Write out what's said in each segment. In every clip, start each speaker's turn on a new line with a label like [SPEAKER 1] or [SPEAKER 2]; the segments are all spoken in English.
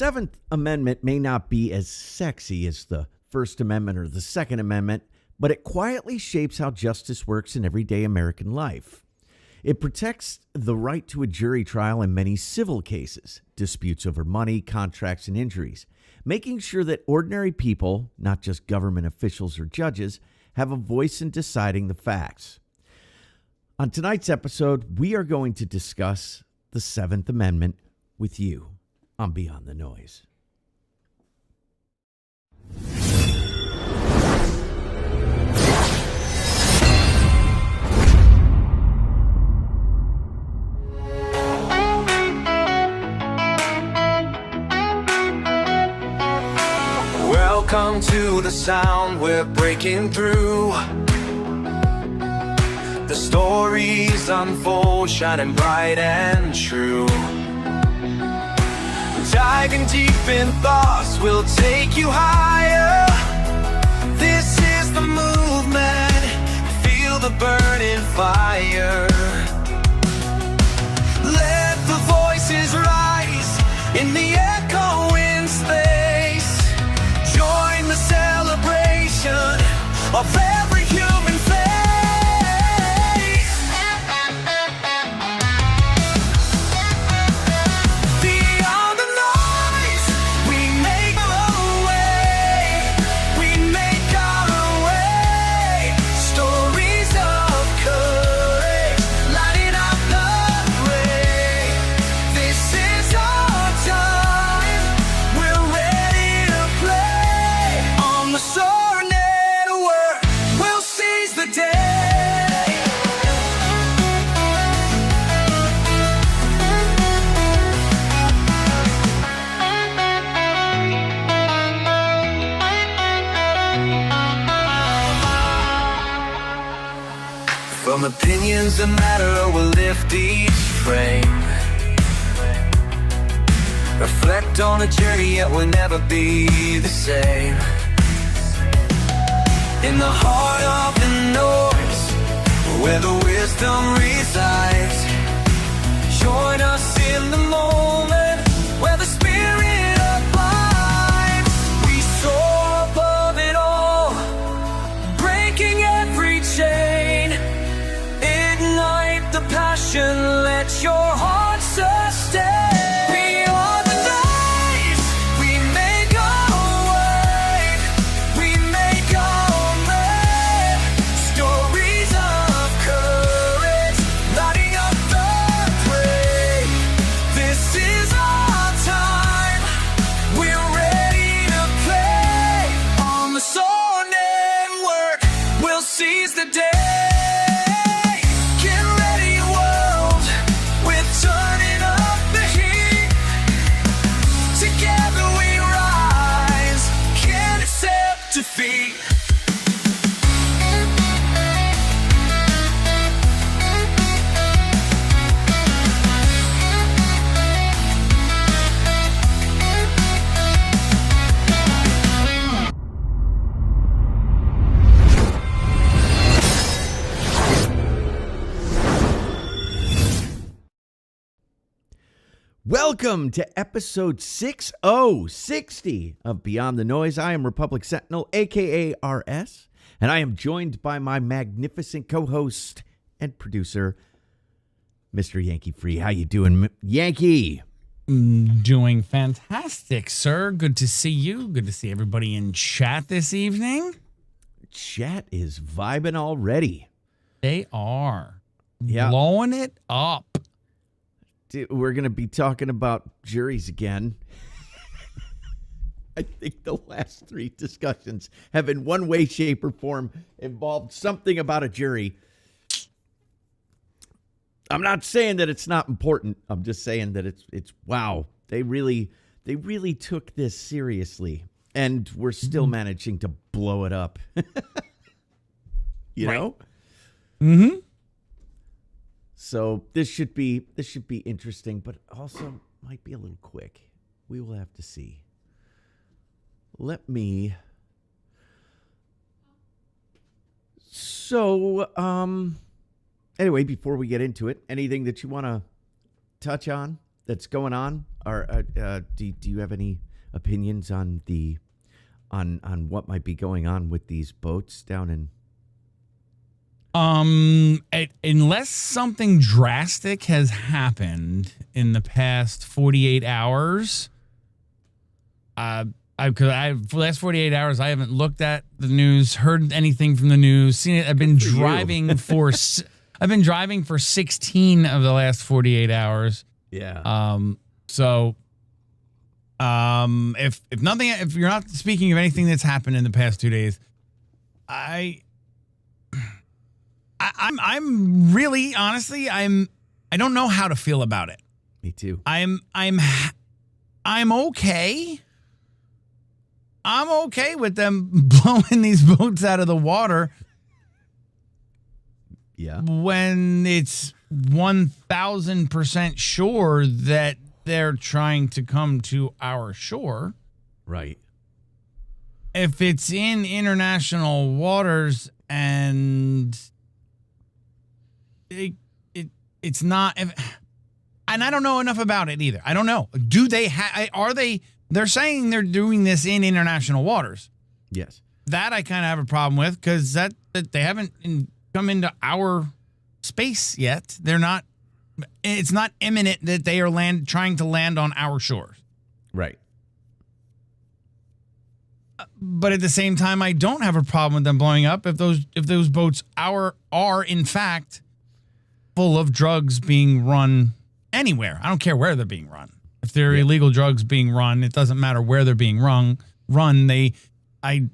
[SPEAKER 1] Seventh Amendment may not be as sexy as the First Amendment or the Second Amendment, but it quietly shapes how justice works in everyday American life. It protects the right to a jury trial in many civil cases, disputes over money, contracts, and injuries, making sure that ordinary people, not just government officials or judges, have a voice in deciding the facts. On tonight's episode, we are going to discuss the Seventh Amendment with you on Beyond the Noise.
[SPEAKER 2] Welcome to the sound we're breaking through. The stories unfold, shining bright and true. Diving deep in thoughts, we'll take you higher. This is the movement, feel the burning fire. Let the voices rise in the echoing space. Join the celebration of every human face. Beyond the noise, we make our way. We make our way. Stories of courage, lighting up the way. This is our time. We're ready to play. On the Soar Network, we'll seize the day. From opinions that matter, we'll lift each frame. Reflect on a journey, yet we'll never be the same. In the heart of the noise, where the wisdom resides. Join us in the moment, where the spirit abides. We soar above it all, breaking every chain. Ignite the passion, let your heart sustain. Beyond the noise, we make our way. We make our way. Stories of courage, lighting up the way. This is our time. We're ready to play. On the Soar Network, we'll seize the day. Get ready, world. We're turning up the heat. Together we rise. Can't accept defeat.
[SPEAKER 1] Welcome to episode 6060 of Beyond the Noise. I am Republic Sentinel, aka RS, and I am joined by my magnificent co-host and producer, Mr. Yankee Free. How you doing, Yankee?
[SPEAKER 3] Doing fantastic, sir. Good to see you. Good to see everybody in chat this evening.
[SPEAKER 1] Chat is vibing already.
[SPEAKER 3] They are
[SPEAKER 1] Yeah.
[SPEAKER 3] blowing it up.
[SPEAKER 1] Dude, we're going to be talking about juries again. I think the last three discussions have in one way, shape, or form involved something about a jury. I'm not saying that it's not important. I'm just saying that it's wow. They really took this seriously, and we're still managing to blow it up. You know?
[SPEAKER 3] Mm-hmm.
[SPEAKER 1] So this should be interesting, but also might be a little quick. We will have to see. Let me. So, anyway, before we get into it, anything that you want to touch on that's going on? Or do you have any opinions on on what might be going on with these boats down in?
[SPEAKER 3] Unless something drastic has happened in the past 48 hours, for the last 48 hours, I haven't looked at the news, heard anything from the news, seen it. I've been driving for 16 of the last 48 hours.
[SPEAKER 1] Yeah.
[SPEAKER 3] If you're not speaking of anything that's happened in the past 2 days, I'm really, honestly, I don't know how to feel about it.
[SPEAKER 1] Me too.
[SPEAKER 3] I'm okay. I'm okay with them blowing these boats out of the water.
[SPEAKER 1] Yeah.
[SPEAKER 3] When it's 1,000% sure that they're trying to come to our shore.
[SPEAKER 1] Right.
[SPEAKER 3] If it's in international waters and it's not, and I don't know enough about it either. I don't know. Do they they're saying they're doing this in international waters.
[SPEAKER 1] Yes.
[SPEAKER 3] That I kind of have a problem with because that they haven't come into our space yet. It's not imminent that they are trying to land on our shores.
[SPEAKER 1] Right.
[SPEAKER 3] But at the same time, I don't have a problem with them blowing up if those boats are in fact full of drugs being run anywhere. I don't care where they're being run. If they're illegal drugs being run, it doesn't matter where they're being run. I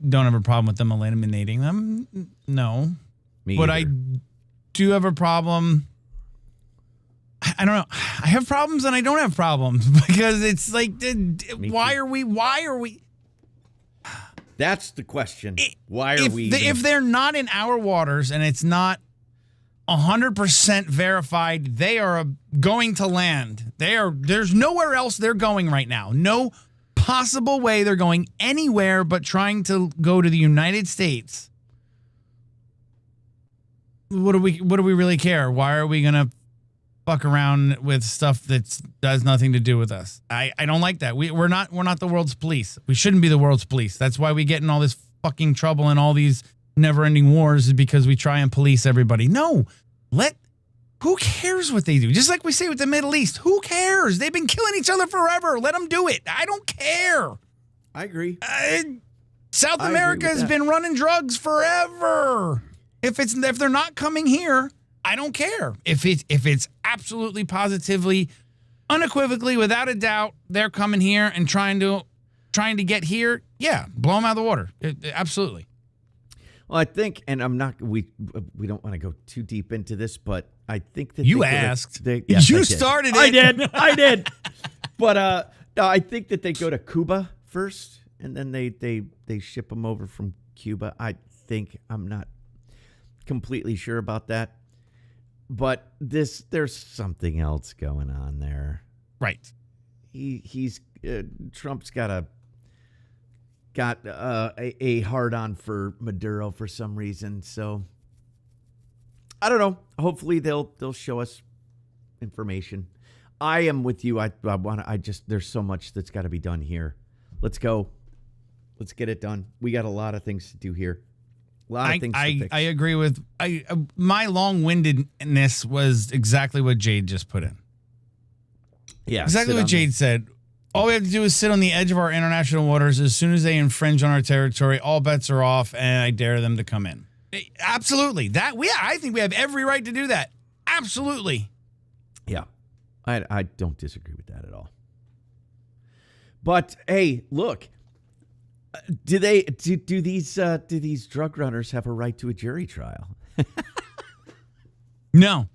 [SPEAKER 3] don't have a problem with them eliminating them. No. But I do have a problem. I don't know. I have problems and I don't have problems because it's like, why are we?
[SPEAKER 1] That's the question. Why are we?
[SPEAKER 3] If they're not in our waters and it's not 100% verified, they are going to land. There's nowhere else they're going right now. No possible way they're going anywhere but trying to go to the United States. What do we really care? Why are we gonna fuck around with stuff that does nothing to do with us? I don't like that. We're not the world's police. We shouldn't be the world's police. That's why we get in all this fucking trouble and all these never-ending wars is because we try and police everybody. No, who cares what they do? Just like we say with the Middle East, who cares? They've been killing each other forever. Let them do it. I don't care.
[SPEAKER 1] I agree.
[SPEAKER 3] South America has been running drugs forever. If they're not coming here, I don't care. If it's absolutely, positively, unequivocally, without a doubt, they're coming here and trying to get here, yeah, blow them out of the water. Absolutely.
[SPEAKER 1] Well, I think, and I'm not. We don't want to go too deep into this, but I think that
[SPEAKER 3] you asked.
[SPEAKER 1] You
[SPEAKER 3] started it.
[SPEAKER 1] I did. But no, I think that they go to Cuba first, and then they ship them over from Cuba. I think, I'm not completely sure about that, but there's something else going on there.
[SPEAKER 3] Right.
[SPEAKER 1] He's Trump's got a hard on for Maduro for some reason. So I don't know. Hopefully they'll show us information. I am with you. There's so much that's got to be done here. Let's go. Let's get it done. We got a lot of things to do here. A lot of things to fix.
[SPEAKER 3] I agree with my long-windedness was exactly what Jade just put in.
[SPEAKER 1] Yeah.
[SPEAKER 3] Exactly what Jade said. All we have to do is sit on the edge of our international waters. As soon as they infringe on our territory, all bets are off, and I dare them to come in. Absolutely. I think we have every right to do that. Absolutely.
[SPEAKER 1] Yeah. I don't disagree with that at all. But hey, look, do these drug runners have a right to a jury trial?
[SPEAKER 3] No.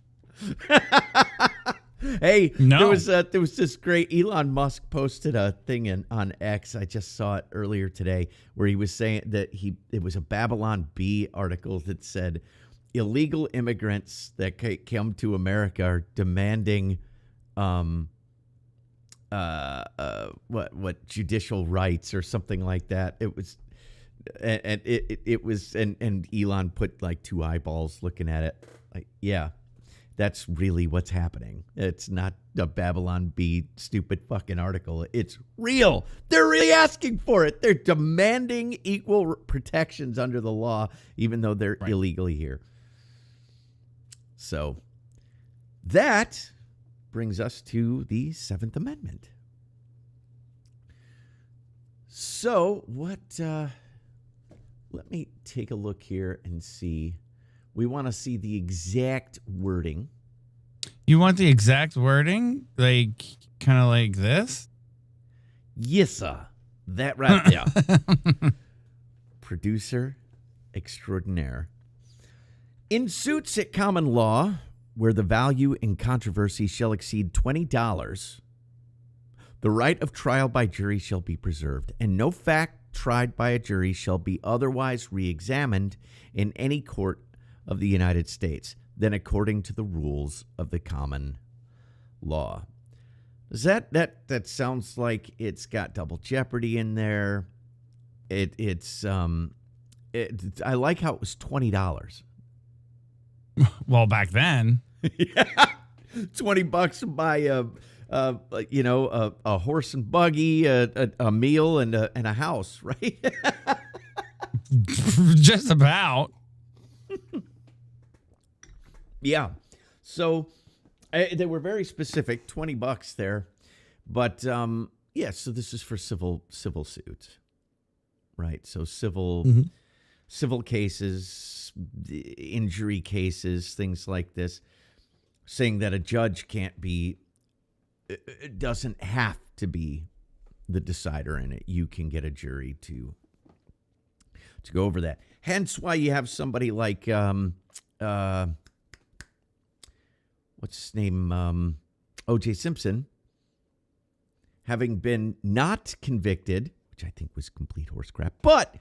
[SPEAKER 1] Hey,
[SPEAKER 3] no.
[SPEAKER 1] There was this great Elon Musk posted a thing on X. I just saw it earlier today where he was saying that it was a Babylon Bee article that said illegal immigrants that come to America are demanding what judicial rights or something like that. It was and Elon put like two eyeballs looking at it. Like, yeah. That's really what's happening. It's not a Babylon Bee stupid fucking article. It's real. They're really asking for it. They're demanding equal protections under the law, even though they're illegally here. So that brings us to the 7th Amendment. So what, let me take a look here and see. We want to see the exact wording.
[SPEAKER 3] You want the exact wording? Like, kind of like this?
[SPEAKER 1] Yes, sir. That right there. Producer extraordinaire. In suits at common law, where the value in controversy shall exceed $20, the right of trial by jury shall be preserved, and no fact tried by a jury shall be otherwise re-examined in any court of the United States than according to the rules of the common law. Does that sounds like it's got double jeopardy in there? I like how it was $20.
[SPEAKER 3] Well, back then.
[SPEAKER 1] Yeah. $20 to buy a horse and buggy, a meal, and a house, right?
[SPEAKER 3] Just about.
[SPEAKER 1] Yeah. So they were very specific, $20 there. But so this is for civil suits. Right. So civil cases, injury cases, things like this, saying that a judge doesn't have to be the decider in it. You can get a jury to go over that. Hence why you have somebody like what's his name? O.J. Simpson, having been not convicted, which I think was complete horse crap, but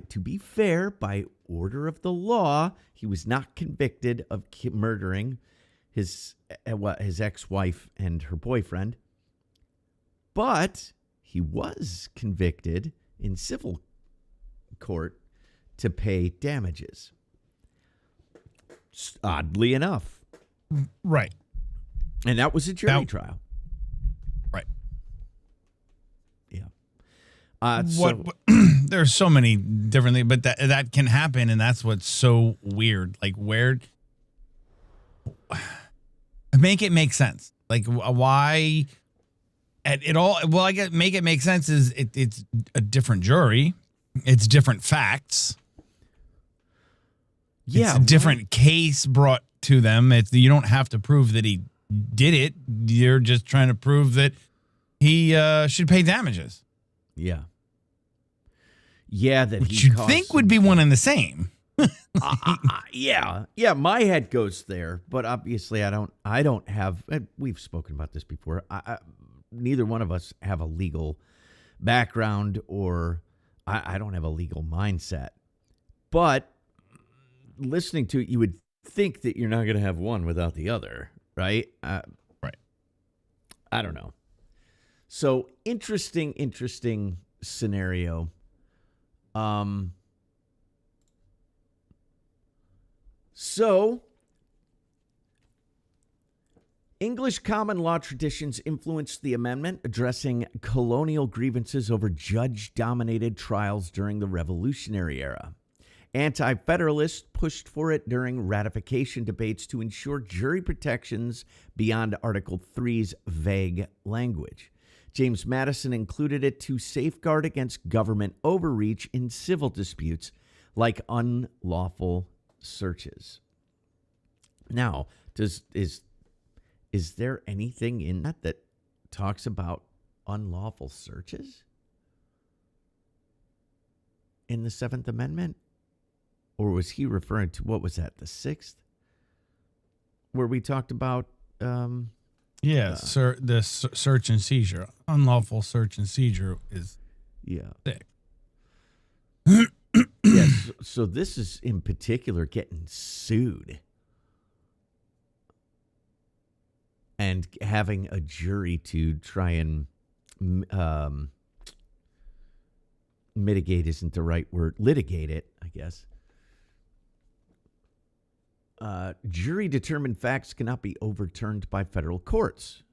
[SPEAKER 1] to be fair, by order of the law, he was not convicted of murdering his ex-wife and her boyfriend, but he was convicted in civil court to pay damages. Oddly enough.
[SPEAKER 3] Right.
[SPEAKER 1] And that was a jury trial.
[SPEAKER 3] Right.
[SPEAKER 1] Yeah.
[SPEAKER 3] There's so many different things, but that can happen, and that's what's so weird. Like, where make it make sense? Like, why at it all? Well, I guess make it make sense is it's a different jury, it's different facts. Yeah, it's a different case brought to them. You don't have to prove that he did it. You're just trying to prove that he should pay damages.
[SPEAKER 1] Yeah. Yeah, that
[SPEAKER 3] which you'd think would be one and the same.
[SPEAKER 1] Yeah. My head goes there, but obviously I don't have. We've spoken about this before. Neither one of us have a legal background, or I don't have a legal mindset. But listening to it, you would think that you're not going to have one without the other, right?
[SPEAKER 3] Right.
[SPEAKER 1] I don't know. So interesting scenario. So English common law traditions influenced the amendment, addressing colonial grievances over judge-dominated trials during the Revolutionary era. Anti-Federalists pushed for it during ratification debates to ensure jury protections beyond Article 3's vague language. James Madison included it to safeguard against government overreach in civil disputes like unlawful searches. Now, is there anything in that talks about unlawful searches in the 7th Amendment? Or was he referring to, what was that, the 6th? Where we talked about...
[SPEAKER 3] the search and seizure. Unlawful search and seizure is sick.
[SPEAKER 1] Yes, so this is in particular getting sued. And having a jury to try and mitigate isn't the right word. Litigate it, I guess. Jury-determined facts cannot be overturned by federal courts,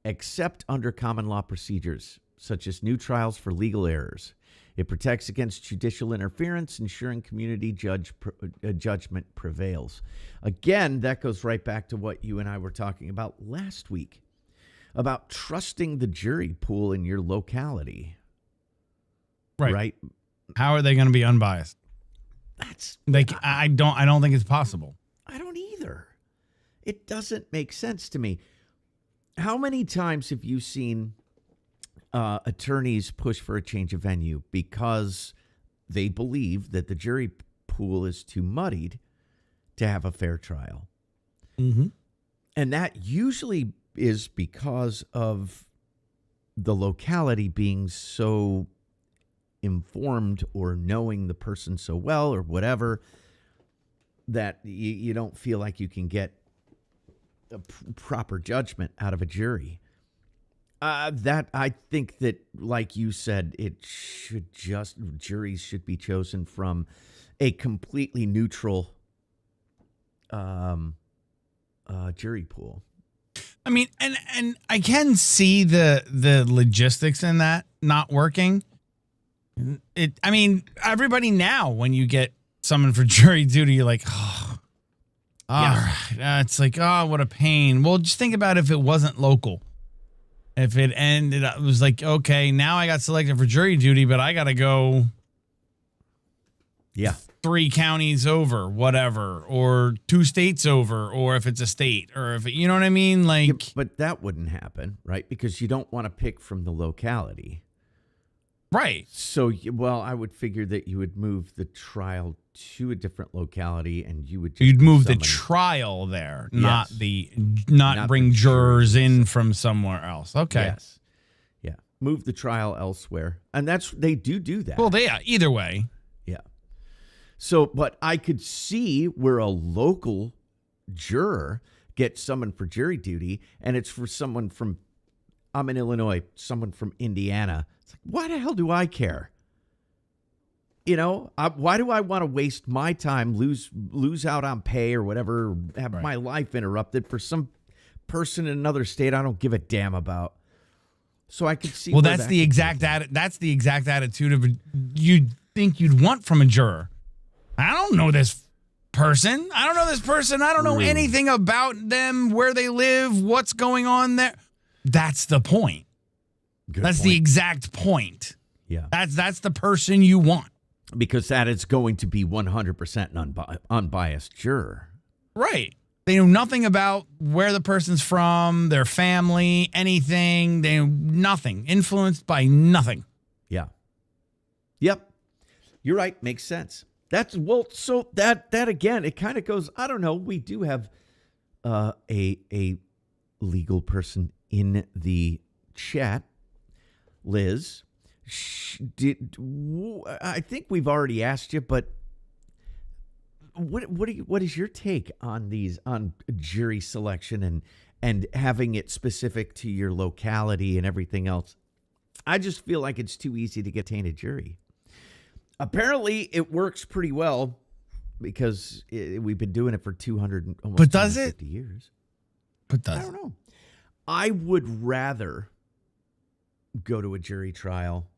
[SPEAKER 1] except under common law procedures, such as new trials for legal errors. It protects against judicial interference, ensuring community judgment prevails. Again, that goes right back to what you and I were talking about last week, about trusting the jury pool in your locality. Right?
[SPEAKER 3] How are they going to be unbiased? I don't think it's possible.
[SPEAKER 1] I don't either. It doesn't make sense to me. How many times have you seen attorneys push for a change of venue because they believe that the jury pool is too muddied to have a fair trial?
[SPEAKER 3] Mm-hmm.
[SPEAKER 1] And that usually is because of the locality being so informed or knowing the person so well or whatever that you don't feel like you can get a proper judgment out of a jury. That I think that, like you said, juries should be chosen from a completely neutral jury pool.
[SPEAKER 3] I mean, and I can see the logistics in that not working. I mean, everybody now, when you get summoned for jury duty, you're like, oh, all right. It's like, oh, what a pain. Well, just think about if it wasn't local. If it ended up, it was like, okay, now I got selected for jury duty, but I got to go 3 counties over, whatever, or 2 states over, or if it's a state, or if, you know what I mean? Like,
[SPEAKER 1] yeah, but that wouldn't happen, right? Because you don't want to pick from the locality.
[SPEAKER 3] Right.
[SPEAKER 1] So, well, I would figure that you would move the trial to a different locality, and you'd
[SPEAKER 3] move the trial there, not bring jurors in from somewhere else. Okay.
[SPEAKER 1] Yes. Yeah. Move the trial elsewhere, and they do that.
[SPEAKER 3] Well, either way.
[SPEAKER 1] Yeah. So, but I could see where a local juror gets summoned for jury duty, and it's for someone from, I'm in Illinois, someone from Indiana. It's like, why the hell do I care? You know, why do I want to waste my time, lose out on pay or whatever, have my life interrupted for some person in another state I don't give a damn about? So I could see.
[SPEAKER 3] Well, that's the exact attitude of you'd think you'd want from a juror. I don't know this person. I don't know anything about them, where they live, what's going on there. That's the point. That's the exact point.
[SPEAKER 1] Yeah.
[SPEAKER 3] That's the person you want.
[SPEAKER 1] Because that is going to be 100% an unbiased juror.
[SPEAKER 3] Right. They know nothing about where the person's from, their family, anything. They know nothing. Influenced by nothing.
[SPEAKER 1] Yeah. Yep. You're right. Makes sense. So that again, it kind of goes, I don't know. We do have a legal person in the chat, Liz. I think we've already asked you, but what is your take on jury selection and having it specific to your locality and everything else? I just feel like it's too easy to get tainted jury. Apparently, it works pretty well because we've been doing it for 250 years.
[SPEAKER 3] But does it?
[SPEAKER 1] I don't know. I would rather go to a jury trial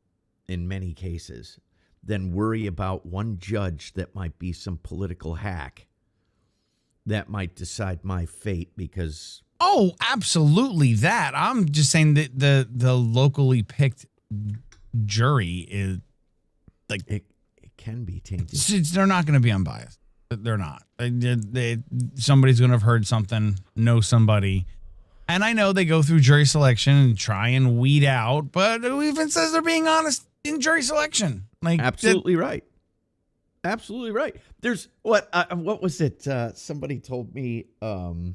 [SPEAKER 1] in many cases than worry about one judge that might be some political hack that might decide my fate because...
[SPEAKER 3] Oh, absolutely that. I'm just saying that the locally picked jury is like...
[SPEAKER 1] It can be tainted.
[SPEAKER 3] They're not going to be unbiased. They're not. Somebody's going to have heard something, know somebody. And I know they go through jury selection and try and weed out, but who even says they're being honest in jury selection? Like,
[SPEAKER 1] absolutely right. Absolutely right. There's what was it? Somebody told me that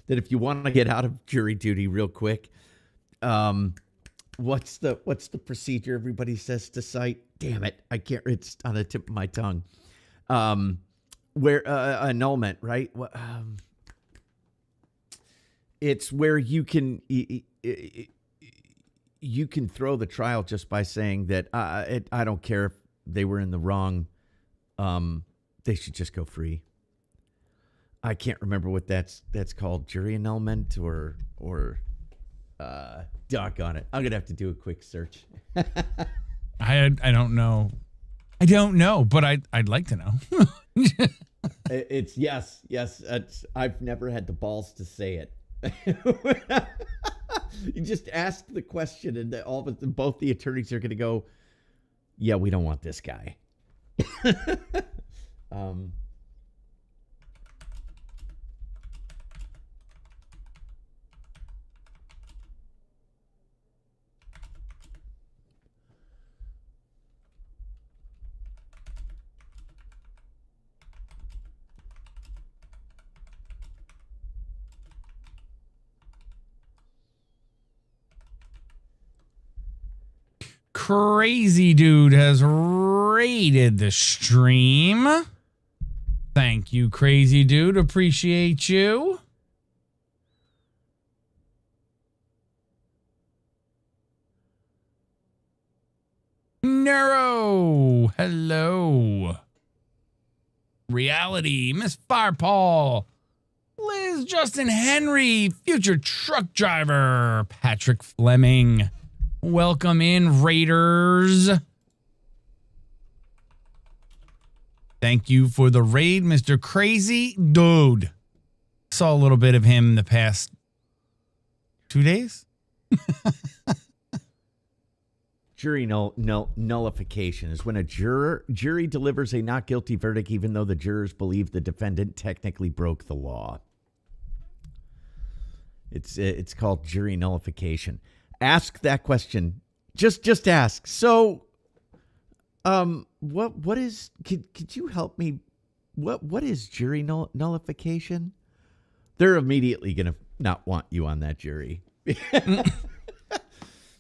[SPEAKER 1] if you want to get out of jury duty real quick, what's the procedure everybody says to cite? Damn it, I can't. It's on the tip of my tongue. Where annulment, right? It's where you can throw the trial just by saying that I don't care if they were in the wrong. They should just go free. I can't remember what that's called, jury annulment or doggone it. I'm gonna have to do a quick search.
[SPEAKER 3] I don't know. I don't know, but I'd like to know.
[SPEAKER 1] It's yes. I've never had the balls to say it. You just ask the question, and both the attorneys are going to go, "Yeah, we don't want this guy."
[SPEAKER 3] Crazy Dude has raided the stream. Thank you, Crazy Dude. Appreciate you. Neuro. Hello. Reality. Miss Firepaw. Liz Justin Henry. Future truck driver. Patrick Fleming. Welcome in, Raiders. Thank you for the raid, Mr. Crazy Dude. Saw a little bit of him the past 2 days.
[SPEAKER 1] Jury nullification is when a jury delivers a not guilty verdict even though the jurors believe the defendant technically broke the law. It's called jury nullification. Ask that question. Just ask. So, what is? Could you help me? What is jury nullification? They're immediately gonna not want you on that jury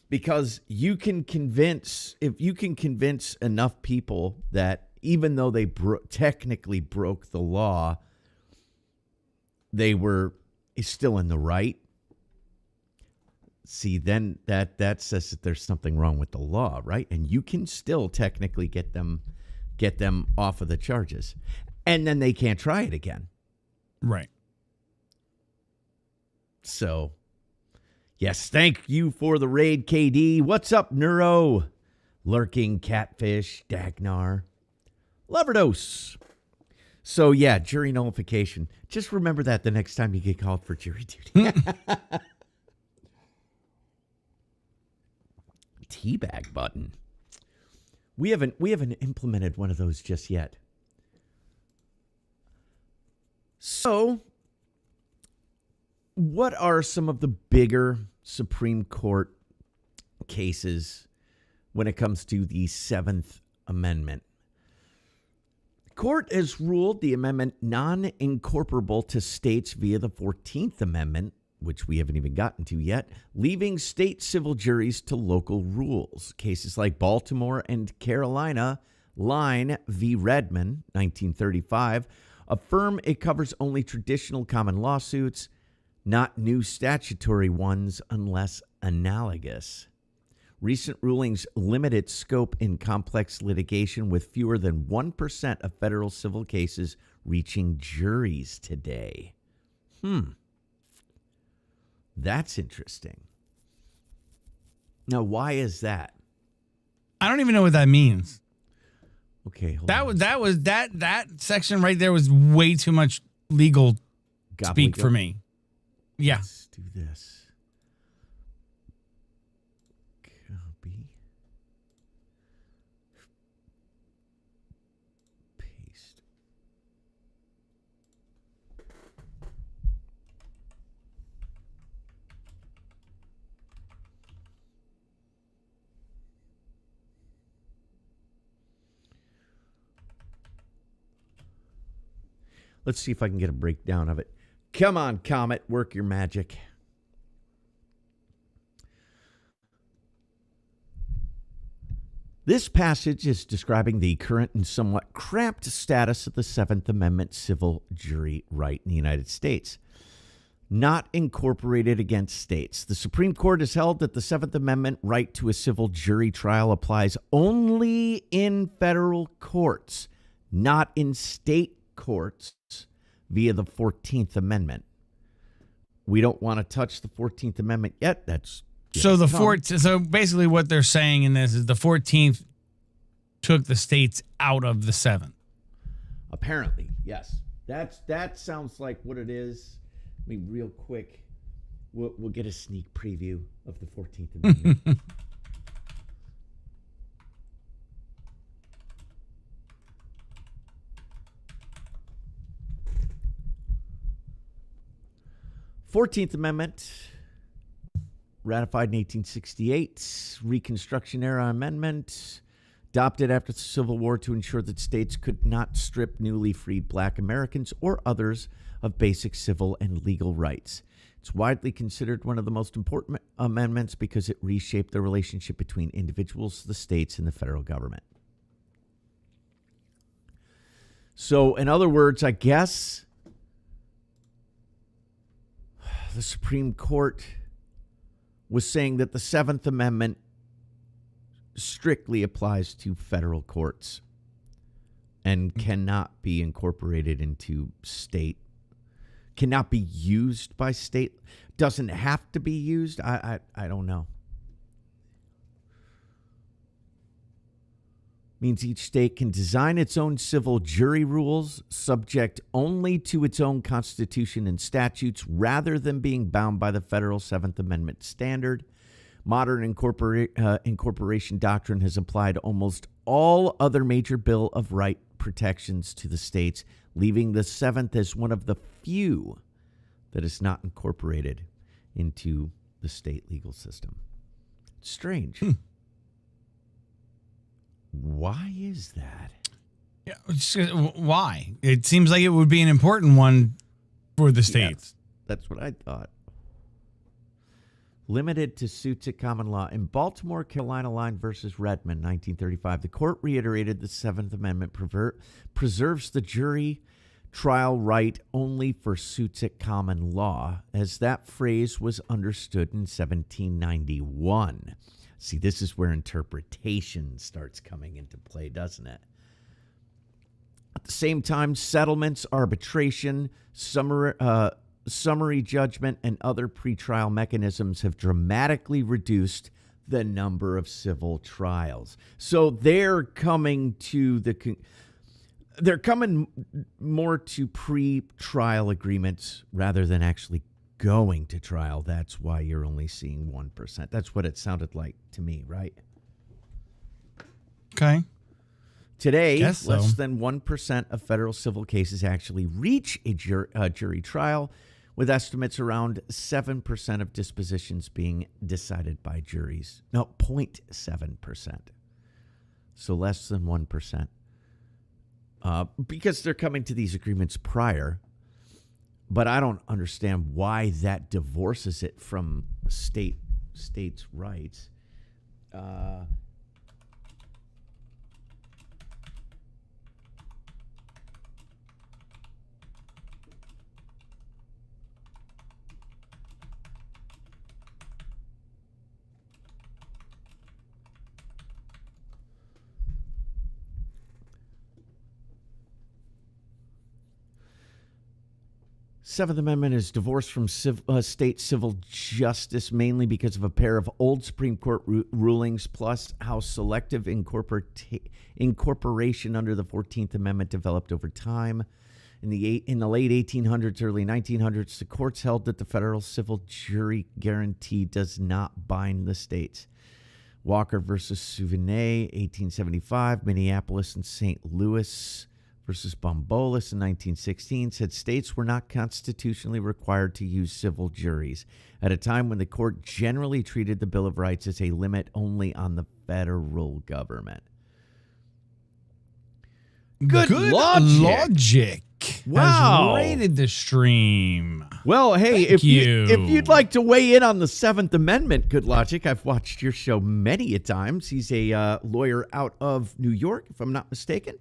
[SPEAKER 1] because if you can convince enough people that even though they technically broke the law, they were still in the right. See, then that says that there's something wrong with the law, right? And you can still technically get them off of the charges, and then they can't try it again.
[SPEAKER 3] Right.
[SPEAKER 1] So, yes, thank you for the raid, KD. What's up, Neuro? Lurking, Catfish, Dagnar, Loverdose. So, yeah, jury nullification. Just remember that the next time you get called for jury duty. Teabag button. We haven't implemented one of those just yet. So, what are some of the bigger Supreme Court cases when it comes to the 7th Amendment? Court has ruled the amendment non-incorporable to states via the 14th Amendment, which we haven't even gotten to yet, leaving state civil juries to local rules. Cases like Baltimore and Carolina Line v. Redmond, 1935, affirm it covers only traditional common lawsuits, not new statutory ones unless analogous. Recent rulings limit its scope in complex litigation with fewer than 1% of federal civil cases reaching juries today. That's interesting. Now, why is that?
[SPEAKER 3] I don't even know what that means.
[SPEAKER 1] Okay, hold
[SPEAKER 3] That
[SPEAKER 1] on.
[SPEAKER 3] was that section right there was way too much legal speak for me. Yeah.
[SPEAKER 1] Let's do this. Copy. Paste. Let's see if I can get a breakdown of it. Come on, Comet, work your magic. This passage is describing the current and somewhat cramped status of the 7th Amendment civil jury right in the United States. Not incorporated against states. The Supreme Court has held that the 7th Amendment right to a civil jury trial applies only in federal courts, not in state courts via the 14th Amendment. We don't want to touch the 14th Amendment yet. That's
[SPEAKER 3] so so basically what they're saying in this is the 14th took the states out of the 7th.
[SPEAKER 1] Apparently, yes. That sounds like what it is. I mean, real quick, we'll get a sneak preview of the 14th Amendment. 14th Amendment, ratified in 1868, Reconstruction era amendment, adopted after the Civil War to ensure that states could not strip newly freed black Americans or others of basic civil and legal rights. It's widely considered one of the most important amendments because it reshaped the relationship between individuals, the states, and the federal government. So, in other words, I guess the Supreme Court was saying that the 7th Amendment strictly applies to federal courts and cannot be incorporated into state, cannot be used by state, doesn't have to be used. I don't know. Means each state can design its own civil jury rules, subject only to its own constitution and statutes, rather than being bound by the federal 7th Amendment standard. Modern incorporation doctrine has applied almost all other major Bill of Right protections to the states, leaving the 7th as one of the few that is not incorporated into the state legal system. Strange. Why is that?
[SPEAKER 3] Yeah, why? It seems like it would be an important one for the states.
[SPEAKER 1] Yeah, that's what I thought. Limited to suits at common law. In Baltimore, Carolina Line versus Redmond, 1935, the court reiterated the 7th Amendment preserves the jury trial right only for suits at common law, as that phrase was understood in 1791. See, this is where interpretation starts coming into play, doesn't it? At the same time, settlements, arbitration, summary judgment, and other pretrial mechanisms have dramatically reduced the number of civil trials. So they're coming more to pre-trial agreements rather than actually going to trial. That's why you're only seeing 1%. That's what it sounded like to me, right?
[SPEAKER 3] Okay.
[SPEAKER 1] Today, less than 1% of federal civil cases actually reach a jury trial, with estimates around 7% of dispositions being decided by juries. No, 0.7%. So less than 1%. Because they're coming to these agreements prior. But I don't understand why that divorces it from states' rights. Seventh Amendment is divorced from state civil justice mainly because of a pair of old Supreme Court rulings, plus how selective incorporation under the 14th Amendment developed over time. In the late 1800s, early 1900s, the courts held that the federal civil jury guarantee does not bind the states. Walker versus Souvenir, 1875, Minneapolis and St. Louis versus Bombolis in 1916 said states were not constitutionally required to use civil juries at a time when the court generally treated the Bill of Rights as a limit only on the federal government. Good
[SPEAKER 3] logic.
[SPEAKER 1] Wow.
[SPEAKER 3] Has rated the stream.
[SPEAKER 1] Well, hey,
[SPEAKER 3] if
[SPEAKER 1] you'd like to weigh in on the 7th Amendment, Good Logic, I've watched your show many a times. He's a lawyer out of New York, if I'm not mistaken.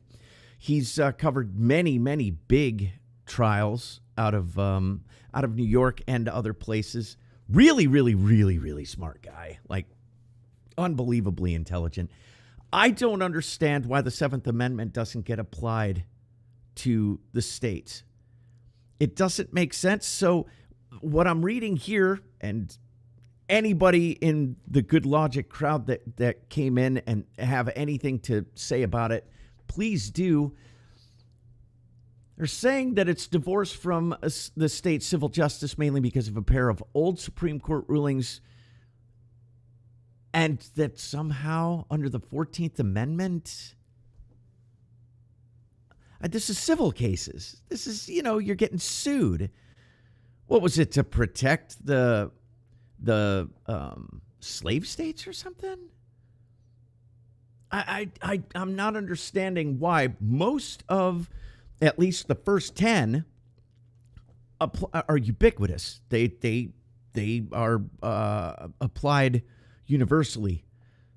[SPEAKER 1] He's covered many, many big trials out of New York and other places. Really, really, really, really smart guy. Like, unbelievably intelligent. I don't understand why the 7th Amendment doesn't get applied to the states. It doesn't make sense. So what I'm reading here, and anybody in the Good Logic crowd that came in and have anything to say about it, please do. They're saying that it's divorced from the state civil justice mainly because of a pair of old Supreme Court rulings, and that somehow under the 14th Amendment, this is civil cases. This is, you're getting sued. What was it, to protect the slave states or something? I'm not understanding why most of, at least the first 10, are ubiquitous. They are applied universally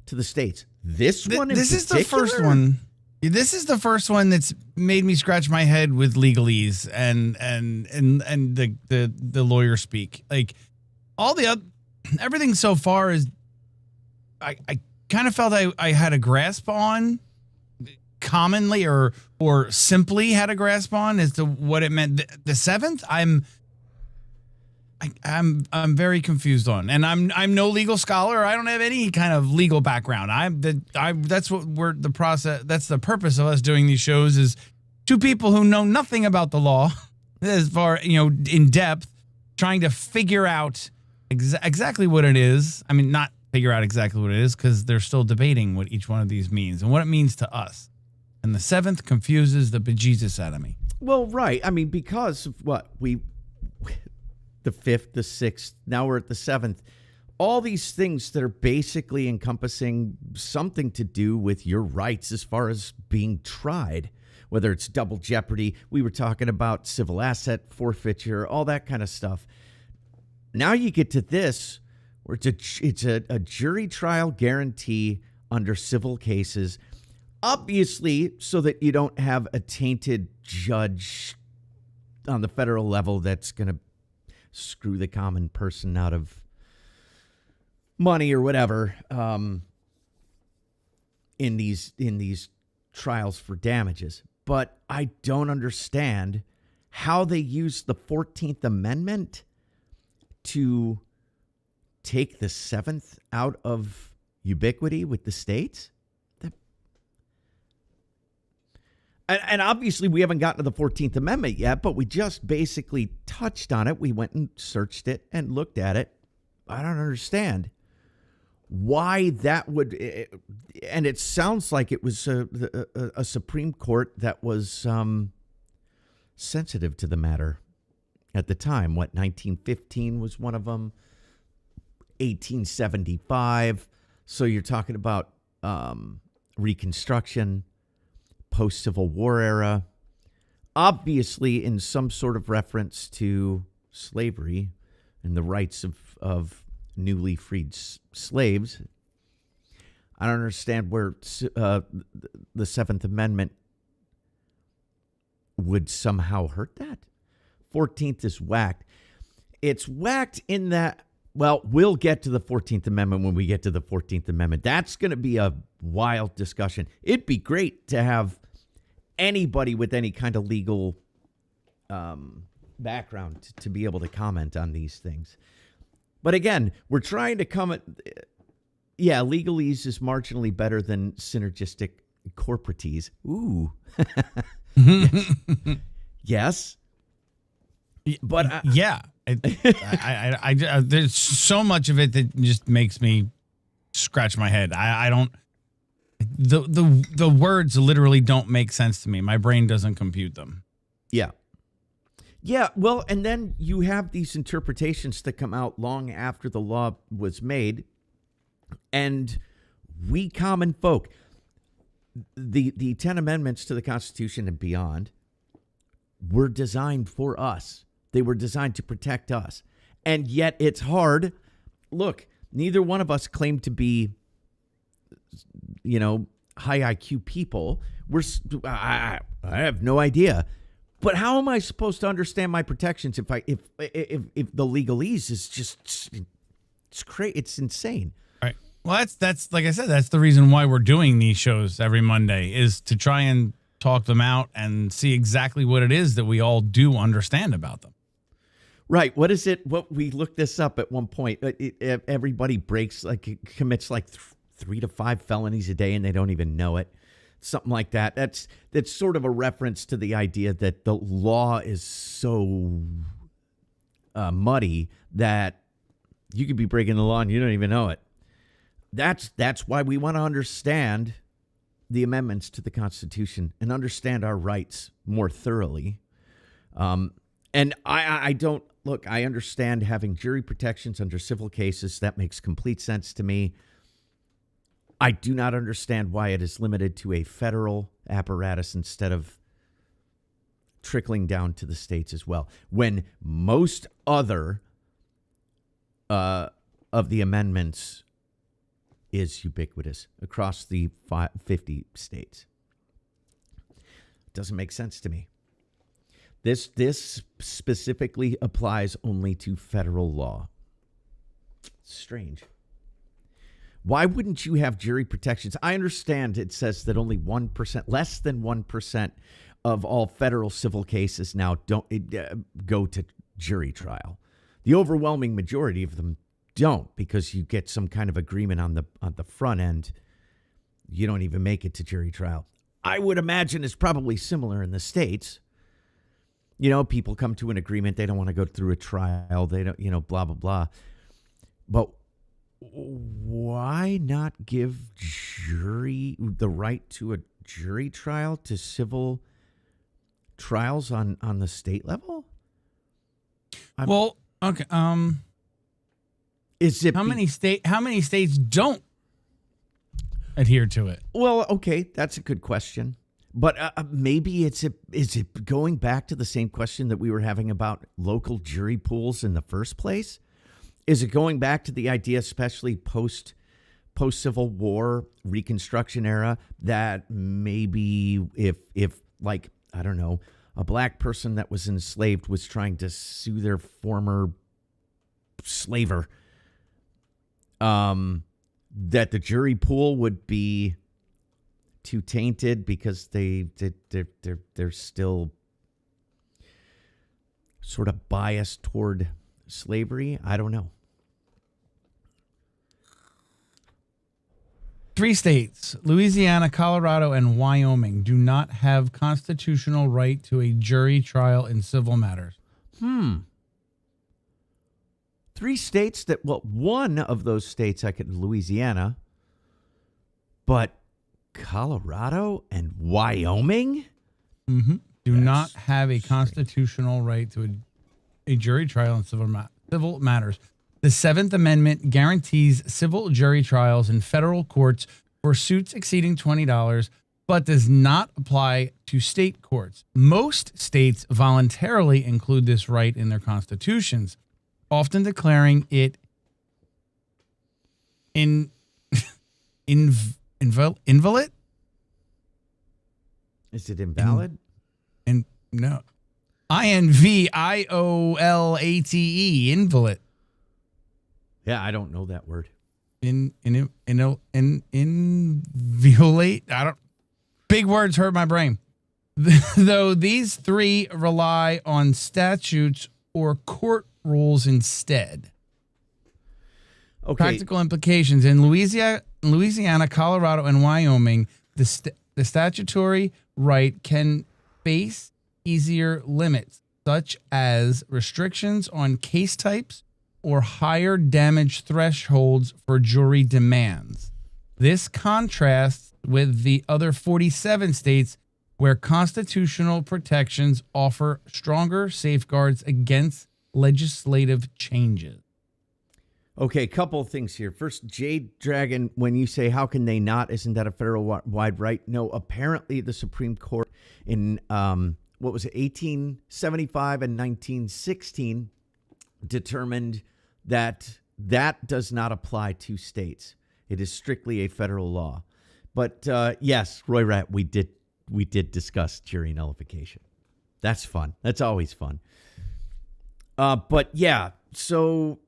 [SPEAKER 1] to the states. This one in
[SPEAKER 3] this
[SPEAKER 1] particular?
[SPEAKER 3] is the first one. This is the first one that's made me scratch my head with legalese and the lawyer speak. Like all the other, everything so far is, I kind of felt I had a grasp on commonly or simply had a grasp on as to what it meant. The seventh, I'm very confused on, and I'm no legal scholar. I don't have any kind of legal background. That's what we're the process. That's the purpose of us doing these shows, is two people who know nothing about the law, as far in depth, trying to figure out exactly what it is. I mean, not figure out exactly what it is, because they're still debating what each one of these means and what it means to us. And the seventh confuses the bejesus out of me.
[SPEAKER 1] Well, right. I mean, because of what the fifth, the sixth, now we're at the seventh. All these things that are basically encompassing something to do with your rights as far as being tried, whether it's double jeopardy. We were talking about civil asset forfeiture, all that kind of stuff. Now you get to this, where it's a jury trial guarantee under civil cases, obviously so that you don't have a tainted judge on the federal level that's going to screw the common person out of money or whatever in these trials for damages. But I don't understand how they use the 14th Amendment to take the seventh out of ubiquity with the states. And obviously, we haven't gotten to the 14th Amendment yet, but we just basically touched on it. We went and searched it and looked at it. I don't understand why that would, and it sounds like it was a Supreme Court that was sensitive to the matter at the time. 1915 was one of them, 1875. So you're talking about Reconstruction, post-Civil War era, obviously in some sort of reference to slavery and the rights of newly freed slaves. I don't understand where the Seventh Amendment would somehow hurt that. 14th is whacked. It's whacked in that, well, we'll get to the 14th Amendment when we get to the 14th Amendment. That's going to be a wild discussion. It'd be great to have anybody with any kind of legal background to be able to comment on these things. But again, we're trying to comment. Yeah, legalese is marginally better than synergistic corporatese. Ooh. Yes. But
[SPEAKER 3] yeah, I there's so much of it that just makes me scratch my head. I don't. The words literally don't make sense to me. My brain doesn't compute them.
[SPEAKER 1] Yeah. Yeah, well, and then you have these interpretations that come out long after the law was made, and we common folk, the 10 amendments to the Constitution and beyond, were designed for us. They were designed to protect us. And yet it's hard. Look, neither one of us claim to be, high IQ people. I have no idea. But how am I supposed to understand my protections if the legalese is just it's insane.
[SPEAKER 3] Right. Well, that's like I said, that's the reason why we're doing these shows every Monday, is to try and talk them out and see exactly what it is that we all do understand about them.
[SPEAKER 1] Right. What is it? What we looked this up at one point. Everybody commits like 3 to 5 felonies a day and they don't even know it. Something like that. That's sort of a reference to the idea that the law is so muddy that you could be breaking the law and you don't even know it. That's why we want to understand the amendments to the Constitution and understand our rights more thoroughly. And I don't look. I understand having jury protections under civil cases. That makes complete sense to me. I do not understand why it is limited to a federal apparatus instead of trickling down to the states as well, when most other of the amendments is ubiquitous across the 50 states. Doesn't make sense to me. This specifically applies only to federal law. Strange. Why wouldn't you have jury protections? I understand it says that only 1%, less than 1% of all federal civil cases now don't go to jury trial. The overwhelming majority of them don't, because you get some kind of agreement on the front end. You don't even make it to jury trial. I would imagine it's probably similar in the states. You know, people come to an agreement. They don't want to go through a trial. They don't, blah, blah, blah. But why not give the right to a jury trial to civil trials on the state level?
[SPEAKER 3] Okay.
[SPEAKER 1] Is it
[SPEAKER 3] how many states don't adhere to it?
[SPEAKER 1] Well, okay, that's a good question. But maybe is it going back to the same question that we were having about local jury pools in the first place? Is it going back to the idea, especially post-Civil War Reconstruction era, that maybe if like, I don't know, a black person that was enslaved was trying to sue their former slaver, that the jury pool would be too tainted because they're still sort of biased toward slavery? I don't know.
[SPEAKER 3] 3 states, Louisiana, Colorado, and Wyoming, do not have constitutional right to a jury trial in civil matters.
[SPEAKER 1] 3 states one of those states, Louisiana, but Colorado and Wyoming?
[SPEAKER 3] Mm-hmm. Do not have a constitutional right to a jury trial in civil matters. The 7th Amendment guarantees civil jury trials in federal courts for suits exceeding $20, but does not apply to state courts. Most states voluntarily include this right in their constitutions, often declaring it invalid.
[SPEAKER 1] Is it invalid?
[SPEAKER 3] No. INVIOLATE, invalid.
[SPEAKER 1] Yeah, I don't know that word.
[SPEAKER 3] Inviolate. Big words hurt my brain. Though these 3 rely on statutes or court rules instead.
[SPEAKER 1] Okay.
[SPEAKER 3] Practical implications in Louisiana, Colorado, and Wyoming, the statutory right can face easier limits, such as restrictions on case types or higher damage thresholds for jury demands. This contrasts with the other 47 states where constitutional protections offer stronger safeguards against legislative changes.
[SPEAKER 1] Okay, a couple of things here. First, Jade Dragon, when you say how can they not, isn't that a federal-wide right? No, apparently the Supreme Court in, 1875 and 1916 determined that does not apply to states. It is strictly a federal law. But yes, Roy Rat, we did discuss jury nullification. That's fun. That's always fun. But yeah, so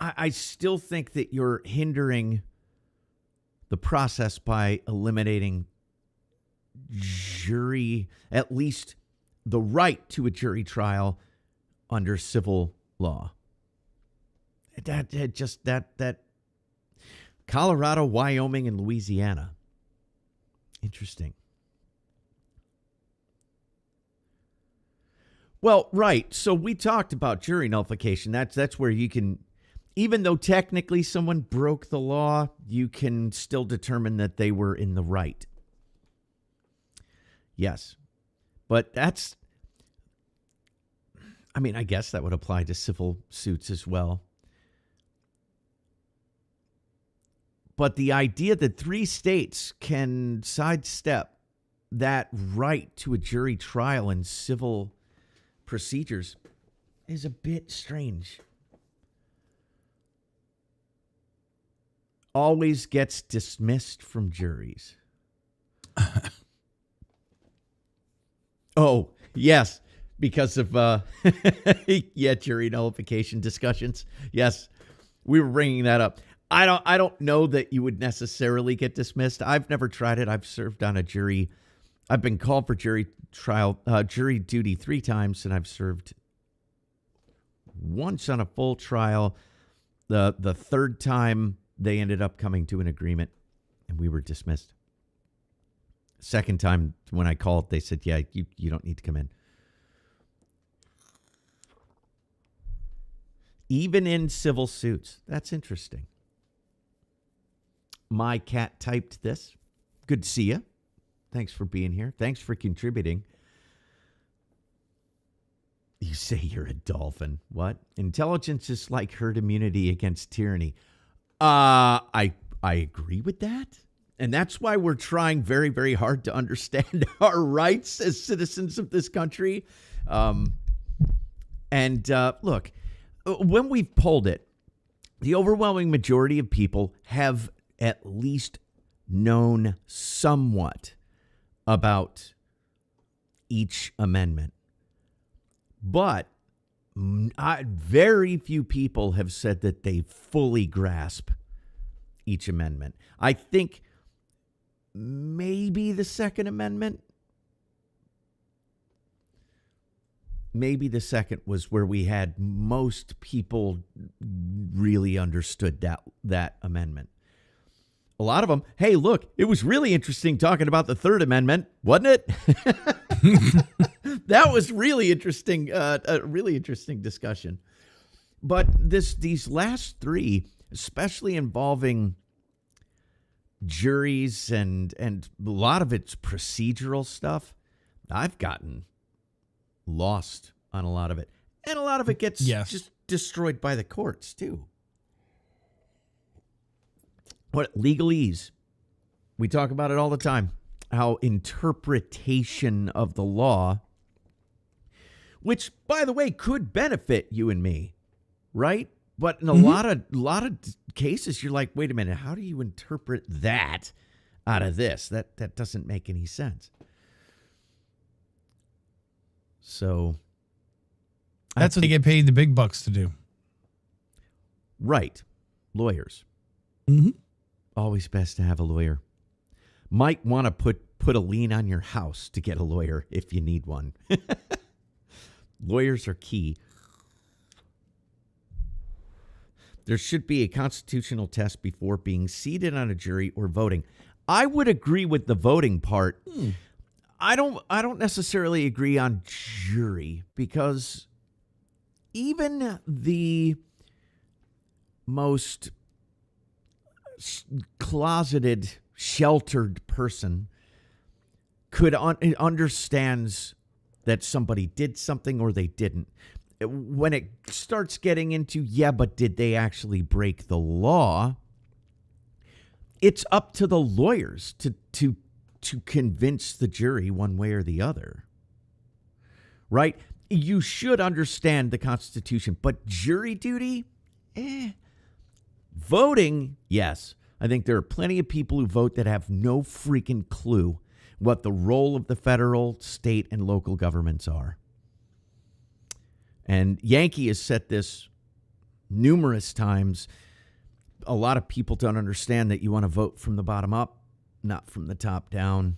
[SPEAKER 1] I still think that you're hindering the process by eliminating jury, at least the right to a jury trial under civil law. That Colorado, Wyoming, and Louisiana. Interesting. Well, right. So we talked about jury nullification. That's where you can, even though technically someone broke the law, you can still determine that they were in the right. Yes. But I guess that would apply to civil suits as well. But the idea that 3 states can sidestep that right to a jury trial in civil procedures is a bit strange. Always gets dismissed from juries. Oh, yes, because of jury nullification discussions. Yes, we were bringing that up. I don't know that you would necessarily get dismissed. I've never tried it. I've served on a jury. I've been called for jury duty 3 times, and I've served once on a full trial. The 3rd time, they ended up coming to an agreement, and we were dismissed. 2nd time, when I called, they said, yeah, you don't need to come in. Even in civil suits. That's interesting. My cat typed this. Good to see you. Thanks for being here. Thanks for contributing. You say you're a dolphin. What? Intelligence is like herd immunity against tyranny. I agree with that. And that's why we're trying very, very hard to understand our rights as citizens of this country. Look, when we've polled it, the overwhelming majority of people have at least known somewhat about each amendment. But very few people have said that they fully grasp each amendment. I think maybe the Second Amendment. Maybe the second was where we had most people really understood that amendment. A lot of them, hey, look, it was really interesting talking about the Third Amendment, wasn't it? That was really interesting, a really interesting discussion. But these last 3, especially involving juries and a lot of it's procedural stuff, I've gotten lost on a lot of it. And a lot of it gets just destroyed by the courts, too. What legalese? We talk about it all the time. How interpretation of the law, which, by the way, could benefit you and me, right? But in a lot of cases, you're like, wait a minute, how do you interpret that out of this? That doesn't make any sense. So
[SPEAKER 3] that's what they get paid the big bucks to do.
[SPEAKER 1] Right. Lawyers.
[SPEAKER 3] Mm-hmm.
[SPEAKER 1] Always best to have a lawyer. Might want to put a lien on your house to get a lawyer if you need one. Lawyers are key. There should be a constitutional test before being seated on a jury or voting. I would agree with the voting part. I don't necessarily agree on jury, because even the most closeted, sheltered person could understands that somebody did something or they didn't. When it starts getting into, but did they actually break the law? It's up to the lawyers to convince the jury one way or the other. Right? You should understand the Constitution, but jury duty? Voting, yes. I think there are plenty of people who vote that have no freaking clue what the role of the federal, state, and local governments are. And Yankee has said this numerous times. A lot of people don't understand that you want to vote from the bottom up, not from the top down.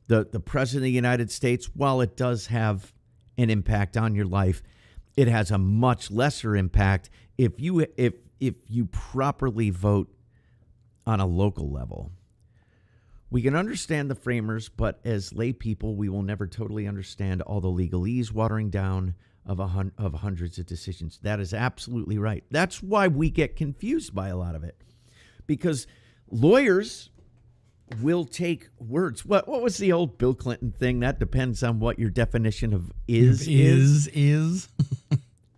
[SPEAKER 1] The president of the United States, while it does have an impact on your life, it has a much lesser impact if you properly vote on a local level. We can understand the framers, but as lay people, we will never totally understand all the legalese watering down of hundreds of decisions. That is absolutely right. That's why we get confused by a lot of it, because lawyers will take words. What was the old Bill Clinton thing? That depends on what your definition of is.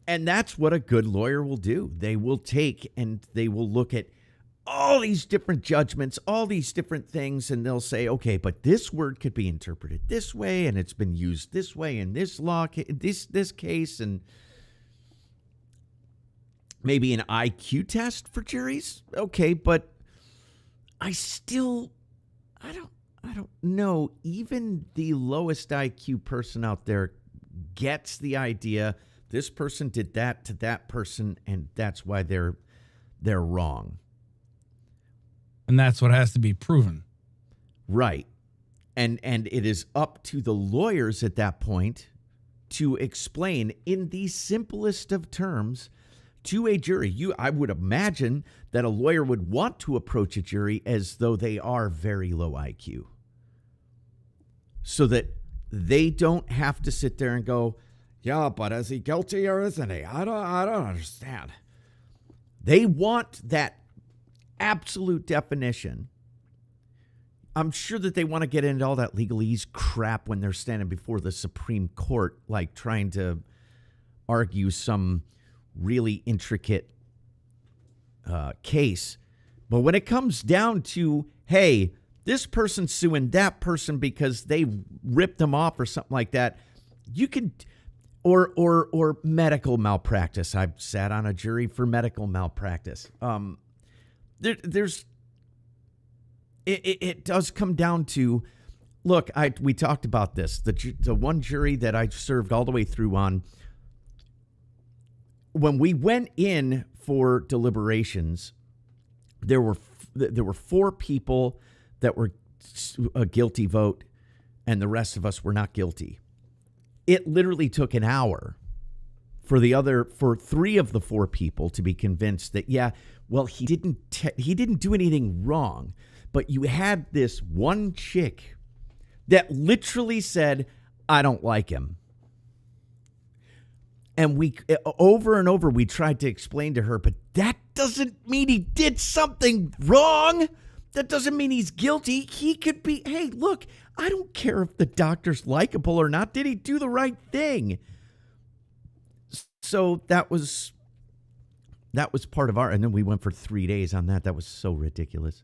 [SPEAKER 1] And that's what a good lawyer will do. They will take and they will look at all these different judgments, all these different things, and they'll say, okay, but this word could be interpreted this way, and it's been used this way in this law, this case, and maybe an IQ test for juries. Okay, but I don't know. Even the lowest IQ person out there gets the idea this person did that to that person, and that's why they're wrong.
[SPEAKER 3] And that's what has to be proven.
[SPEAKER 1] Right. And it is up to the lawyers at that point to explain in the simplest of terms to a jury. I would imagine that a lawyer would want to approach a jury as though they are very low IQ, so that they don't have to sit there and go, yeah, but is he guilty or isn't he? I don't understand. They want that absolute definition. I'm sure that they want to get into all that legalese crap when they're standing before the Supreme Court, like trying to argue some really intricate case. But when it comes down to, hey, this person's suing that person because they ripped them off or something like that, you can, or medical malpractice. I've sat on a jury for medical malpractice. It does come down to, look, we talked about this. The one jury that I served all the way through on, when we went in for deliberations, there were 4 people that were a guilty vote, and the rest of us were not guilty. It literally took an hour for 3 of the 4 people to be convinced that, yeah, well, he didn't do anything wrong. But you had this one chick that literally said, I don't like him. And we, over and over, we tried to explain to her, but that doesn't mean he did something wrong. That doesn't mean he's guilty. He could be, hey, look, I don't care if the doctor's likable or not. Did he do the right thing? So that was part of and then we went for 3 days on that. That was so ridiculous.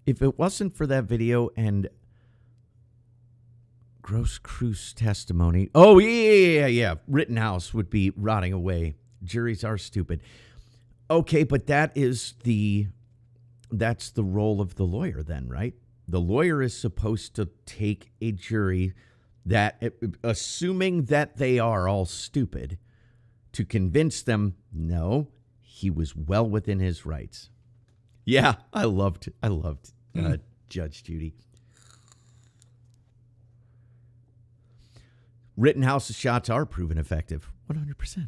[SPEAKER 1] If it wasn't for that video and Gross Cruz testimony, yeah, Rittenhouse would be rotting away. Juries are stupid. Okay, but that's the role of the lawyer then, right? The lawyer is supposed to take a jury that, assuming that they are all stupid, to convince them, no, he was well within his rights. Yeah, I loved Judge Judy. Rittenhouse's shots are proven effective, 100%.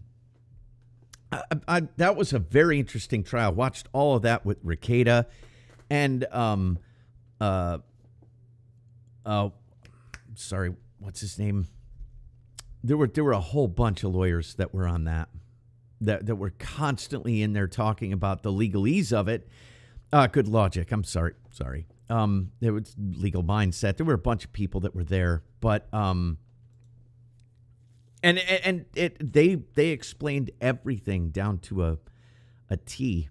[SPEAKER 1] That was a very interesting trial. Watched all of that with Ricada and sorry, what's his name? There were a whole bunch of lawyers that were on that were constantly in there talking about the legalese of it. Good Logic. I'm sorry. There was Legal Mindset. There were a bunch of people that were there, but they explained everything down to a T.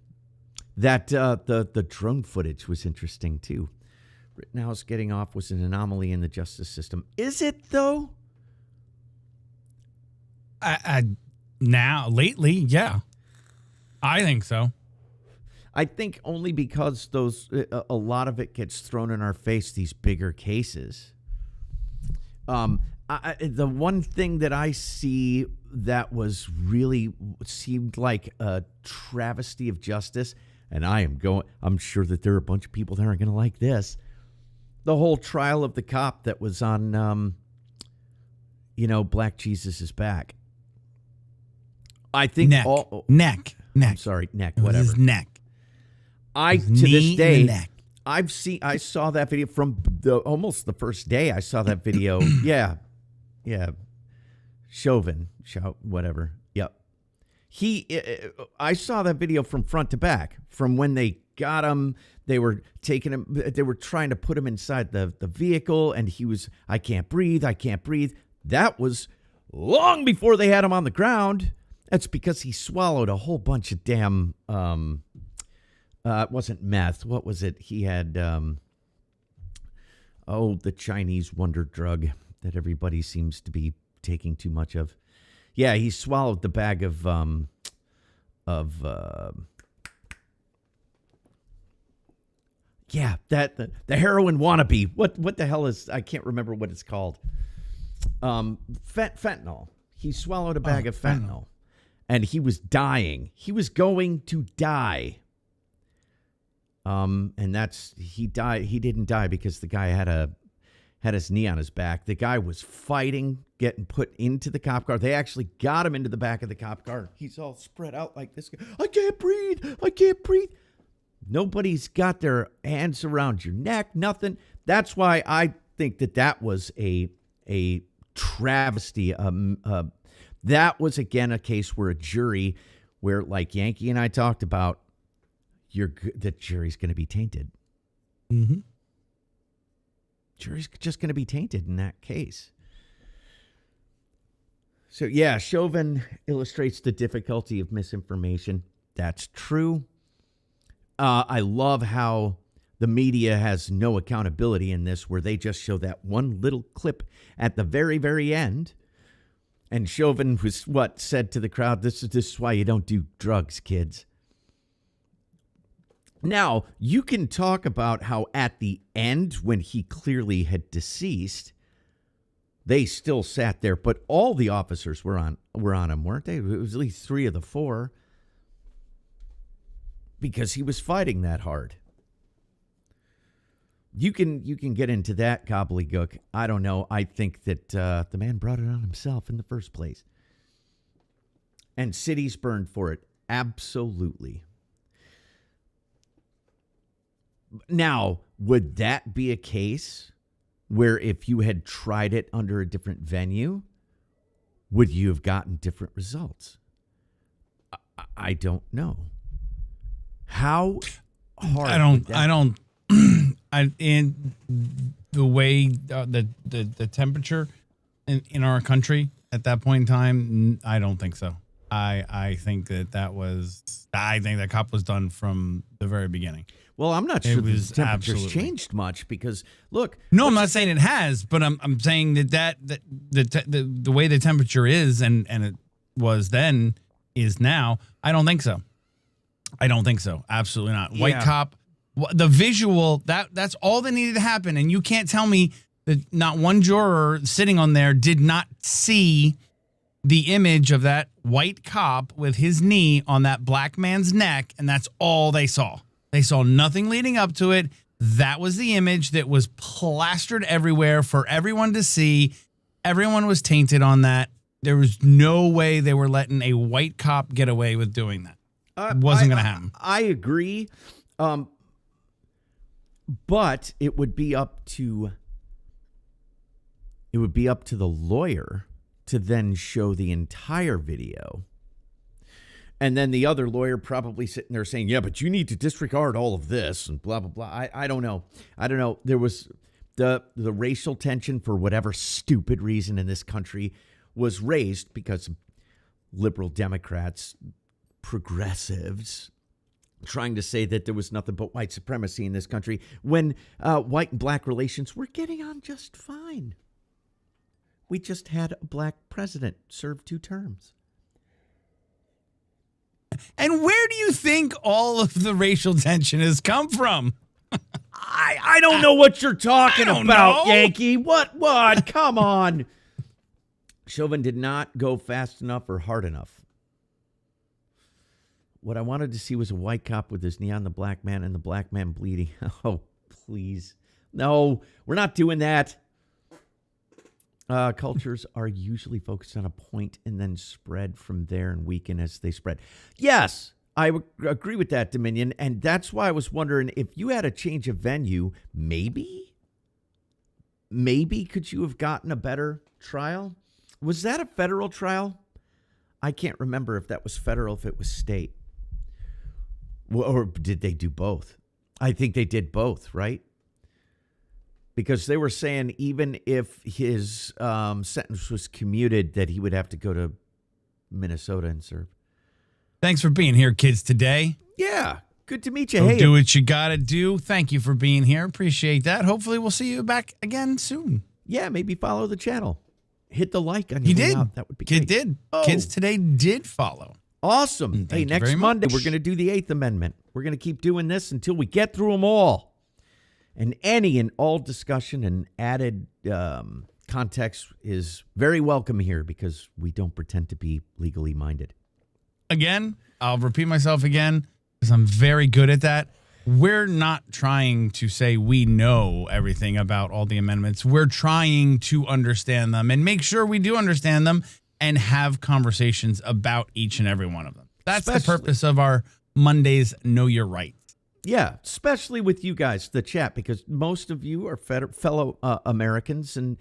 [SPEAKER 1] That the drone footage was interesting too. Rittenhouse getting off was an anomaly in the justice system. Is it though? Now lately, yeah, I think so. I think only because a lot of it gets thrown in our face, these bigger cases. The one thing that I see that was really seemed like a travesty of justice, and I'm sure that there are a bunch of people that aren't going to like this. the whole trial of the cop that was on, Black Jesus is Back. I think
[SPEAKER 3] neck.
[SPEAKER 1] I'm sorry, neck.
[SPEAKER 3] It was
[SPEAKER 1] Whatever.
[SPEAKER 3] his neck.
[SPEAKER 1] To this day, I saw that video from almost the first day I saw that video. yeah. Chauvin, whatever. Yep. I saw that video from front to back, from when they got him. They were taking him. They were trying to put him inside the vehicle, and he was, I can't breathe. That was long before they had him on the ground. That's because he swallowed a whole bunch of damn, it wasn't meth. What was it? He had, the Chinese wonder drug that everybody seems to be taking too much of. Yeah, he swallowed the bag of the heroin wannabe. What the hell is, I can't remember what it's called. Fentanyl. He swallowed a bag of fentanyl. And he was dying. He was going to die. And he died. He didn't die because the guy had his knee on his back. The guy was fighting, getting put into the cop car. They actually got him into the back of the cop car. He's all spread out like this. I can't breathe. Nobody's got their hands around your neck, nothing. That's why I think that was a travesty. That was, again, a case where a jury, where, like Yankee and I talked about, the jury's going to be tainted.
[SPEAKER 3] Mm-hmm.
[SPEAKER 1] Jury's just going to be tainted in that case. So, yeah, Chauvin illustrates the difficulty of misinformation. That's true. I love how the media has no accountability in this, where they just show that one little clip at the very, very end. And Chauvin was said to the crowd, this is why you don't do drugs, kids. Now, you can talk about how at the end, when he clearly had deceased, they still sat there, but all the officers were on him, weren't they? It was at least 3 of the 4, because he was fighting that hard. You can get into that gobbledygook. I don't know. I think that the man brought it on himself in the first place. And cities burned for it. Absolutely. Now, would that be a case where if you had tried it under a different venue, would you have gotten different results? I don't know. How hard?
[SPEAKER 3] I don't. In the way the temperature in our country at that point in time, I don't think so. I think that cop was done from the very beginning.
[SPEAKER 1] Well, I'm not sure the temperature's changed much, because look.
[SPEAKER 3] No, I'm not saying it has, but I'm saying that the way the temperature is and it was then is now. I don't think so. Absolutely not. White cop. The visual, that's all that needed to happen. And you can't tell me that not one juror sitting on there did not see the image of that white cop with his knee on that black man's neck, and that's all they saw. They saw nothing leading up to it. That was the image that was plastered everywhere for everyone to see. Everyone was tainted on that. There was no way they were letting a white cop get away with doing that. It wasn't going to happen.
[SPEAKER 1] I agree. But it would be up to the lawyer to then show the entire video. And then the other lawyer probably sitting there saying, yeah, but you need to disregard all of this and blah, blah, blah. I don't know. There was the racial tension, for whatever stupid reason in this country, was raised because liberal Democrats, progressives, trying to say that there was nothing but white supremacy in this country, when white and black relations were getting on just fine. We just had a black president serve 2 terms.
[SPEAKER 3] And where do you think all of the racial tension has come from?
[SPEAKER 1] I don't know what you're talking about, Yankee. What? Come on. Chauvin did not go fast enough or hard enough. What I wanted to see was a white cop with his knee on the black man and the black man bleeding. Oh, please. No, we're not doing that. Cultures are usually focused on a point and then spread from there and weaken as they spread. Yes, I agree with that, Dominion. And that's why I was wondering if you had a change of venue, maybe could you have gotten a better trial? Was that a federal trial? I can't remember if that was federal, if it was state. Or did they do both? I think they did both, right? Because they were saying even if his sentence was commuted, that he would have to go to Minnesota and serve.
[SPEAKER 3] Thanks for being here, kids, today.
[SPEAKER 1] Yeah, good to meet you.
[SPEAKER 3] Go
[SPEAKER 1] hey,
[SPEAKER 3] do what you got to do. Thank you for being here. Appreciate that. Hopefully we'll see you back again soon.
[SPEAKER 1] Yeah, maybe follow the channel. Hit the like on
[SPEAKER 3] He
[SPEAKER 1] your way
[SPEAKER 3] did.
[SPEAKER 1] out. That would be
[SPEAKER 3] Kid
[SPEAKER 1] great.
[SPEAKER 3] did.
[SPEAKER 1] Oh.
[SPEAKER 3] Kids today did follow.
[SPEAKER 1] Awesome.
[SPEAKER 3] Thank
[SPEAKER 1] Hey,
[SPEAKER 3] you
[SPEAKER 1] next
[SPEAKER 3] very
[SPEAKER 1] Monday,
[SPEAKER 3] much.
[SPEAKER 1] we're going to do the 8th Amendment. We're going to keep doing this until we get through them all. And any and all discussion and added context is very welcome here because we don't pretend to be legally minded.
[SPEAKER 3] Again, I'll repeat myself again because I'm very good at that. We're not trying to say we know everything about all the amendments. We're trying to understand them and make sure we do understand them and have conversations about each and every one of them. That's the purpose of our Mondays Know Your Rights.
[SPEAKER 1] Yeah, especially with you guys, the chat, because most of you are fellow Americans, and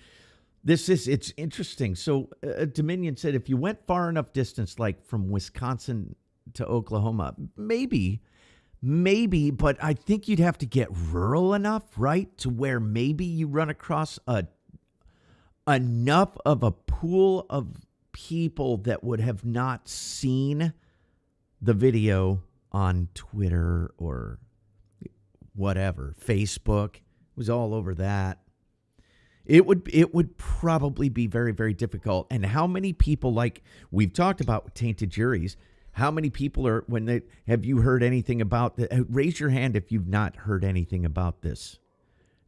[SPEAKER 1] it's interesting. So Dominion said if you went far enough distance, like from Wisconsin to Oklahoma, maybe, but I think you'd have to get rural enough, right, to where maybe you run across enough of a pool of people that would have not seen the video on Twitter or whatever, Facebook. It was all over that. It would probably be very, very difficult. And how many people, like we've talked about tainted juries, how many people are, have you heard anything about that? Raise your hand if you've not heard anything about this.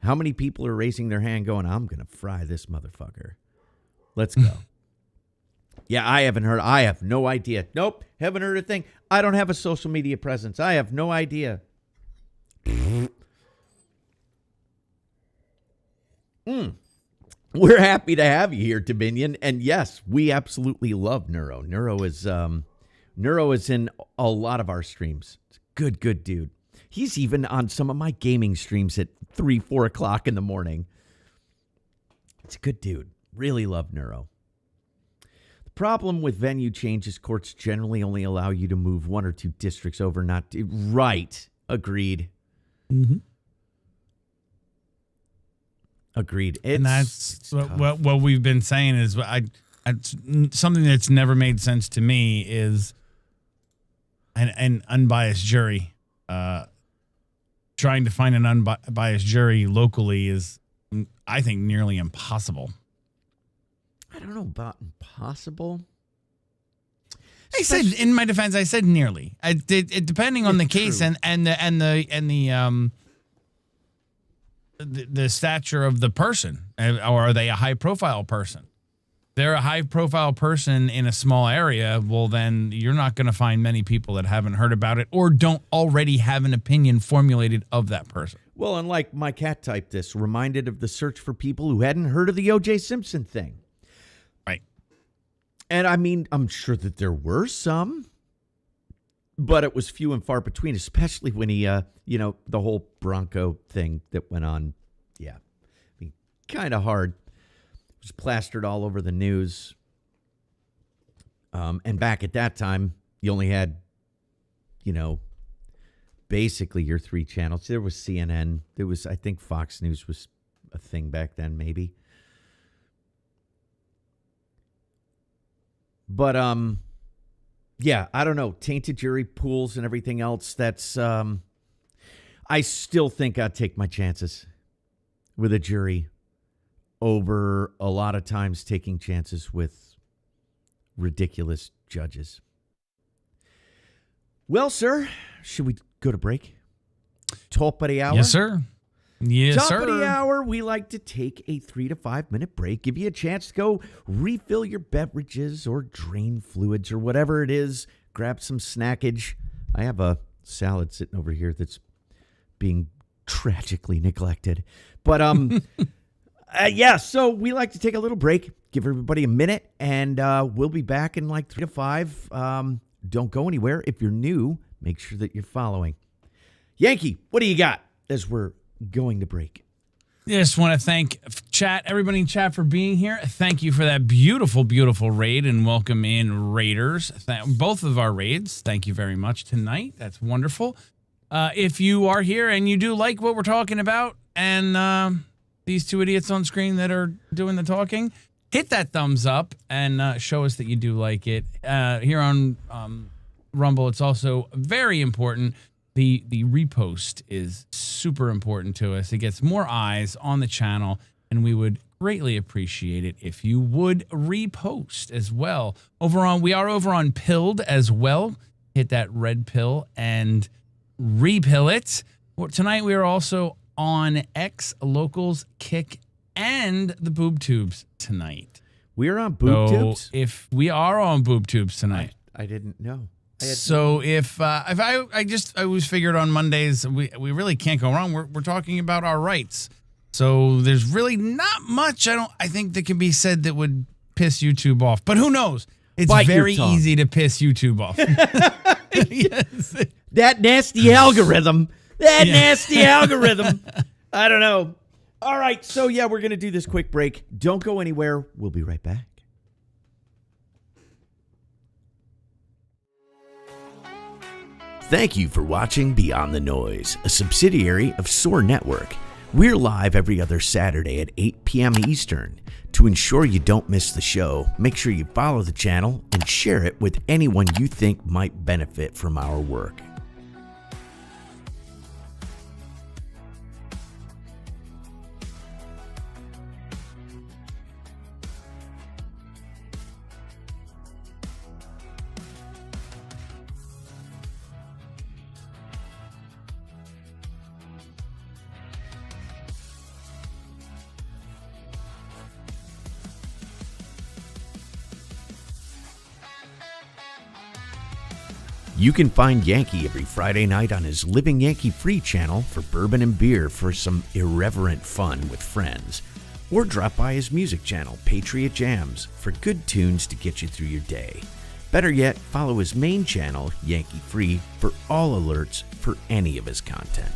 [SPEAKER 1] How many people are raising their hand going, I'm going to fry this motherfucker. Let's go. Yeah, I haven't heard. I have no idea. Nope, haven't heard a thing. I don't have a social media presence. I have no idea. We're happy to have you here, Dominion. And yes, we absolutely love Neuro. Neuro is in a lot of our streams. It's a good dude. He's even on some of my gaming streams at 3-4 o'clock in the morning. It's a good dude. Really love Neuro. The problem with venue changes, courts generally only allow you to move 1 or 2 districts over, not to, right. Agreed.
[SPEAKER 3] Mm-hmm.
[SPEAKER 1] Agreed.
[SPEAKER 3] And that's what we've been saying is something that's never made sense to me is an unbiased jury. Trying to find an unbiased jury locally is, I think, nearly impossible.
[SPEAKER 1] I don't know about impossible.
[SPEAKER 3] I said, in my defense, I said nearly. Depending on the case and the stature of the person, or are they a high profile person? They're a high profile person in a small area. Well, then you're not going to find many people that haven't heard about it or don't already have an opinion formulated of that person.
[SPEAKER 1] Well, and like my cat typed this, reminded of the search for people who hadn't heard of the O.J. Simpson thing.
[SPEAKER 3] Right.
[SPEAKER 1] And I mean, I'm sure that there were some, but it was few and far between, especially when he, the whole Bronco thing that went on. Yeah. I mean, kind of hard. It was plastered all over the news. And back at that time, you only had, basically your 3 channels. There was CNN. There was, I think Fox News was a thing back then, maybe. But, yeah, I don't know. Tainted jury pools and everything else. That's, I still think I'd take my chances with a jury over a lot of times taking chances with ridiculous judges. Well, sir, should we go to break? Top of the hour?
[SPEAKER 3] Yes, sir. Yes,
[SPEAKER 1] Top
[SPEAKER 3] sir.
[SPEAKER 1] of the hour, we like to take a 3 to 5 minute break, give you a chance to go refill your beverages or drain fluids or whatever it is. Grab some snackage. I have a salad sitting over here that's being tragically neglected. But yeah, so we like to take a little break, give everybody a minute, and we'll be back in like 3 to 5. Don't go anywhere. If you're new, make sure that you're following. Yankee, what do you got as we're going to break?
[SPEAKER 3] Just want to thank everybody in chat for being here. Thank you for that beautiful, beautiful raid, and welcome in raiders. Both of our raids. Thank you very much tonight. That's wonderful. If you are here and you do like what we're talking about, and these two idiots on screen that are doing the talking, hit that thumbs up and show us that you do like it. Here on Rumble, it's also very important. The repost is super important to us. It gets more eyes on the channel, and we would greatly appreciate it if you would repost as well. We are over on Pilled as well. Hit that red pill and repill it. Tonight we are also on X, Locals, Kick, and the Boob Tubes tonight.
[SPEAKER 1] We're on Boob Tubes?
[SPEAKER 3] If we are on Boob Tubes tonight.
[SPEAKER 1] I didn't know.
[SPEAKER 3] So if I always figured on Mondays we really can't go wrong. We're talking about our rights. So there's really not much I think that can be said that would piss YouTube off. But who knows? It's very easy to piss YouTube off. Yes.
[SPEAKER 1] That nasty algorithm. Nasty algorithm. I don't know. All right. So yeah, we're going to do this quick break. Don't go anywhere. We'll be right back. Thank you for watching Beyond the Noise, a subsidiary of SOAR Network. We're live every other Saturday at 8 p.m. Eastern. To ensure you don't miss the show, make sure you follow the channel and share it with anyone you think might benefit from our work. You can find Yankee every Friday night on his Living Yankee Free channel for bourbon and beer for some irreverent fun with friends. Or drop by his music channel, Patriot Jams, for good tunes to get you through your day. Better yet, follow his main channel, Yankee Free, for all alerts for any of his content.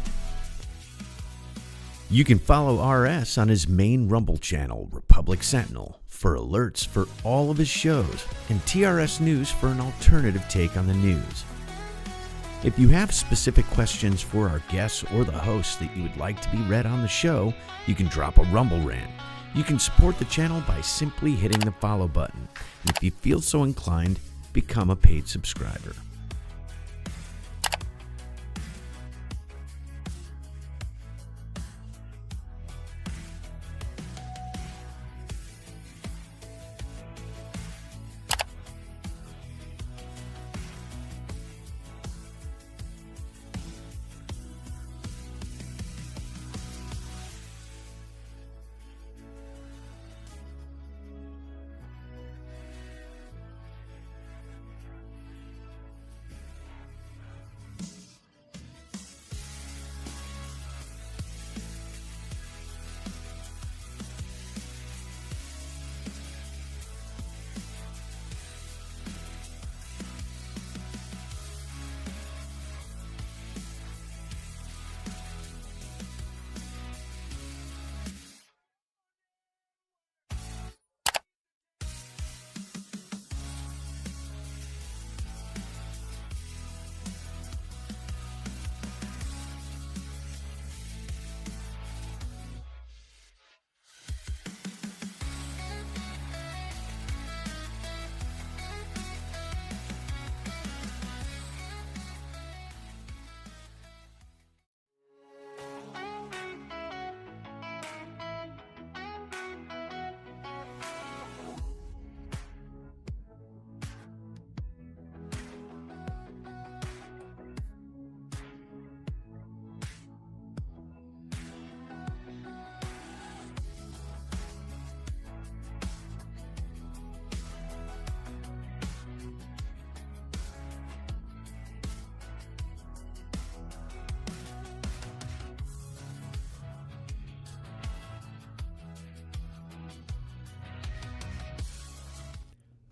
[SPEAKER 1] You can follow RS on his main Rumble channel, Republic Sentinel, for alerts for all of his shows, and TRS News for an alternative take on the news. If you have specific questions for our guests or the hosts that you would like to be read on the show, you can drop a Rumble rant. You can support the channel by simply hitting the follow button. And if you feel so inclined, become a paid subscriber.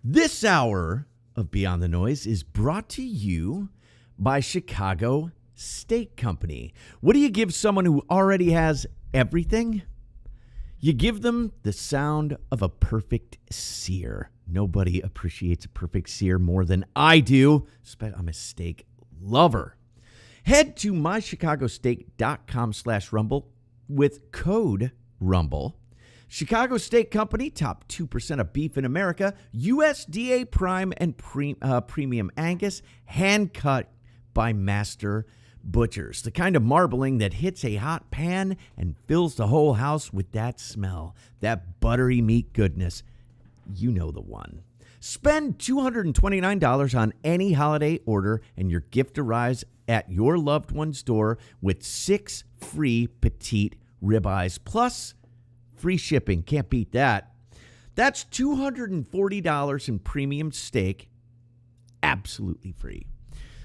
[SPEAKER 1] This hour of Beyond the Noise is brought to you by Chicago Steak Company. What do you give someone who already has everything? You give them the sound of a perfect sear. Nobody appreciates a perfect sear more than I do. I'm a steak lover. Head to mychicagosteak.com/rumble with code RUMBLE. Chicago Steak Company, top 2% of beef in America, USDA Prime and Premium Angus, hand-cut by master butchers. The kind of marbling that hits a hot pan and fills the whole house with that smell, that buttery meat goodness. You know the one. Spend $229 on any holiday order, and your gift arrives at your loved one's door with 6 free petite ribeyes, plus free shipping. Can't beat that. That's $240 in premium steak, absolutely free.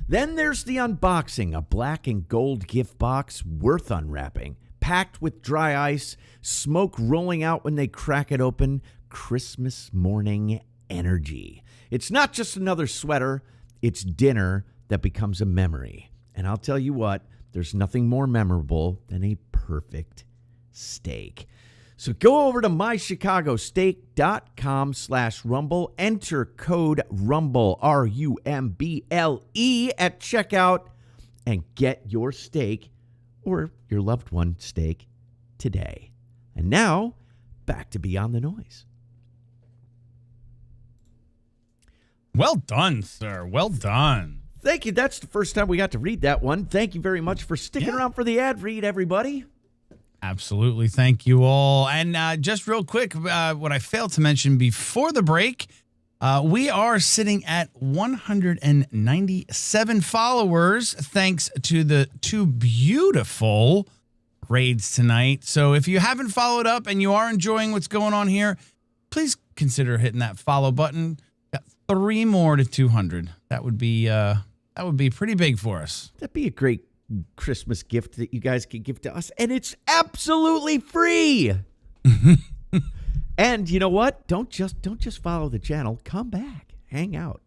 [SPEAKER 1] Then there's the unboxing, a black and gold gift box worth unwrapping, packed with dry ice, smoke rolling out when they crack it open, Christmas morning energy. It's not just another sweater, it's dinner that becomes a memory. And I'll tell you what, there's nothing more memorable than a perfect steak. So go over to mychicagosteak.com/rumble, enter code RUMBLE, RUMBLE, at checkout, and get your steak or your loved one's steak today. And now, back to Beyond the Noise.
[SPEAKER 3] Well done, sir. Well done.
[SPEAKER 1] Thank you. That's the first time we got to read that one. Thank you very much for sticking around for the ad read, everybody.
[SPEAKER 3] Absolutely. Thank you all. And just real quick, what I failed to mention before the break, we are sitting at 197 followers thanks to the 2 beautiful raids tonight. So if you haven't followed up and you are enjoying what's going on here, please consider hitting that follow button. Got 3 more to 200. That would be pretty big for us.
[SPEAKER 1] That'd be a great Christmas gift that you guys could give to us, and it's absolutely free. And you know what? Don't just follow the channel. Come back, hang out.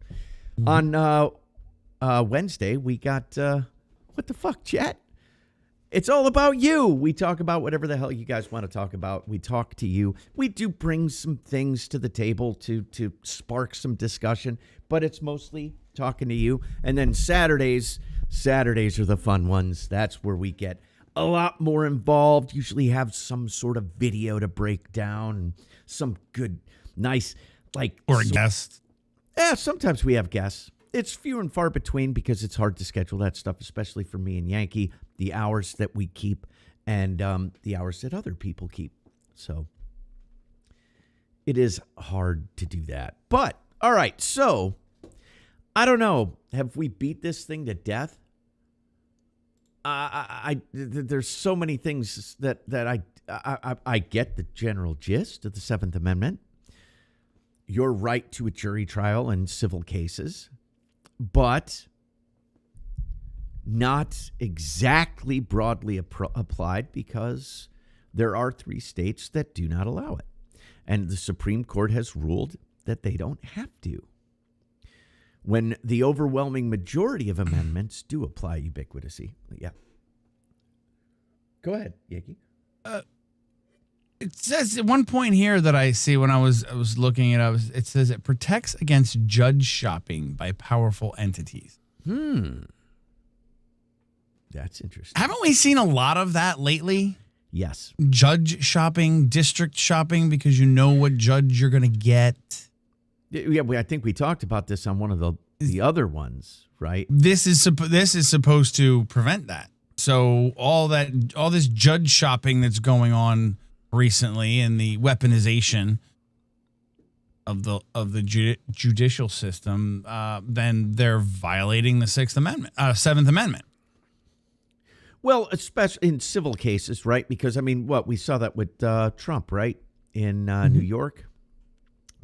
[SPEAKER 1] On Wednesday, we got what the fuck, chat? It's all about you. We talk about whatever the hell you guys want to talk about. We talk to you. We do bring some things to the table to spark some discussion, but it's mostly talking to you. And then Saturdays are the fun ones. That's where we get a lot more involved. Usually have some sort of video to break down and some good, nice,
[SPEAKER 3] or a guest.
[SPEAKER 1] Yeah, sometimes we have guests. It's few and far between because it's hard to schedule that stuff, especially for me and Yankee, the hours that we keep and the hours that other people keep. So it is hard to do that. But, all right, so I don't know. Have we beat this thing to death? There's so many things that I get the general gist of the 7th Amendment, your right to a jury trial in civil cases, but not exactly broadly applied because there are 3 states that do not allow it. And the Supreme Court has ruled that they don't have to, when the overwhelming majority of amendments do apply ubiquitously. Yeah. Go ahead, Yankee.
[SPEAKER 3] It says at one point here that I see when I was looking at it, it says it protects against judge shopping by powerful entities.
[SPEAKER 1] That's interesting.
[SPEAKER 3] Haven't we seen a lot of that lately?
[SPEAKER 1] Yes.
[SPEAKER 3] Judge shopping, district shopping, because you know what judge you're going to get.
[SPEAKER 1] Yeah, I think we talked about this on one of the other ones, right?
[SPEAKER 3] This is supposed to prevent that. So all this judge shopping that's going on recently and the weaponization of the judicial system, then they're violating the 7th Amendment.
[SPEAKER 1] Well, especially in civil cases, right? Because, I mean, we saw that with Trump, right? In New York,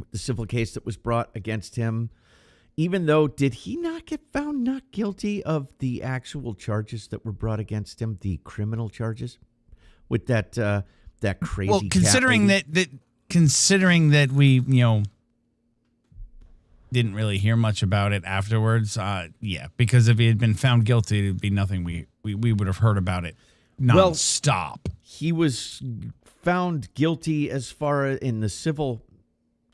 [SPEAKER 1] the civil case that was brought against him, even though, did he not get found not guilty of the actual charges that were brought against him, the criminal charges, with that crazy.
[SPEAKER 3] Well, considering that we, didn't really hear much about it afterwards. Yeah, because if he had been found guilty, it'd be nothing we would have heard about it nonstop.
[SPEAKER 1] He was found guilty as far in the civil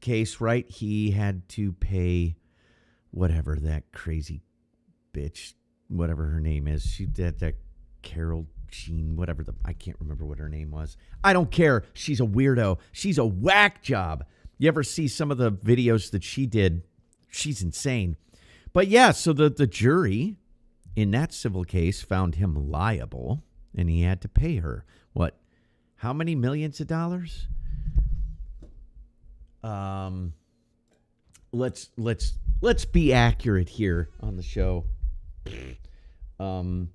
[SPEAKER 1] case, right? He had to pay whatever that crazy bitch, whatever her name is. She did that Carol Jean, whatever I can't remember what her name was. I don't care. She's a weirdo. She's a whack job. You ever see some of the videos that she did? She's insane. But yeah, so the jury in that civil case found him liable, and he had to pay her what? How many millions of dollars? Let's be accurate here on the show.
[SPEAKER 3] Because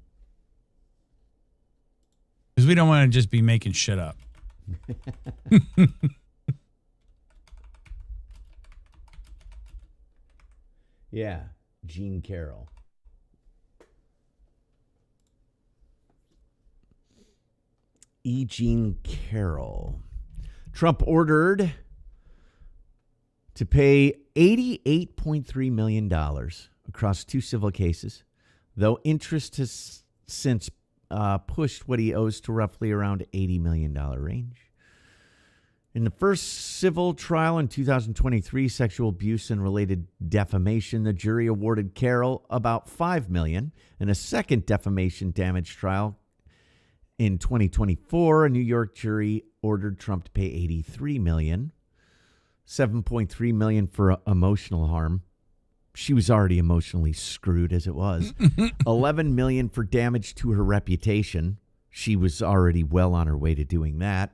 [SPEAKER 3] we don't want to just be making shit up.
[SPEAKER 1] Yeah, Jean Carroll. Jean Carroll. Trump ordered to pay $88.3 million across 2 civil cases, though interest has since pushed what he owes to roughly around $80 million range. In the first civil trial in 2023, sexual abuse and related defamation, the jury awarded Carroll about $5 million. In a second defamation damage trial in 2024, a New York jury ordered Trump to pay $83 million, $7.3 million for emotional harm. She was already emotionally screwed as it was. $11 million for damage to her reputation. She was already well on her way to doing that.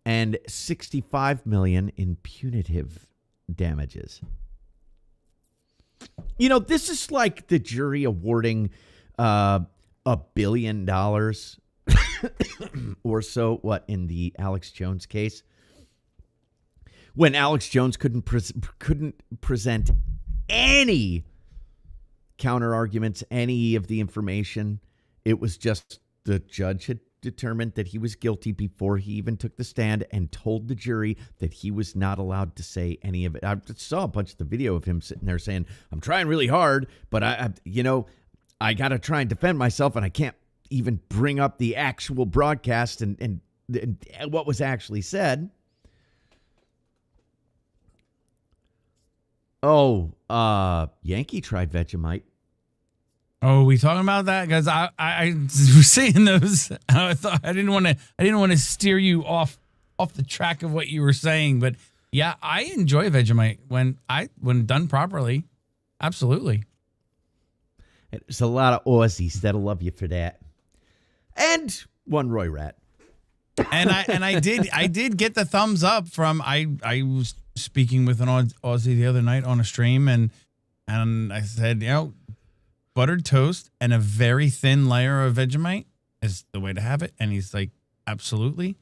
[SPEAKER 1] And $65 million in punitive damages. You know, this is like the jury awarding $1 billion or so, what, in the Alex Jones case? When Alex Jones couldn't present any counter arguments, any of the information. It was just the judge had determined that he was guilty before he even took the stand and told the jury that he was not allowed to say any of it. I saw a bunch of the video of him sitting there saying, I'm trying really hard, but I got to try and defend myself, and I can't even bring up the actual broadcast and what was actually said. Oh, Yankee tried Vegemite.
[SPEAKER 3] Oh, we talking about that? Because I was saying those. I thought I didn't want to steer you off the track of what you were saying, but yeah, I enjoy Vegemite when done properly. Absolutely.
[SPEAKER 1] There's a lot of Aussies that'll love you for that, and one Roy Rat.
[SPEAKER 3] And I did get the thumbs up from I was speaking with an Aussie the other night on a stream, and I said, buttered toast and a very thin layer of Vegemite is the way to have it. And he's like, absolutely.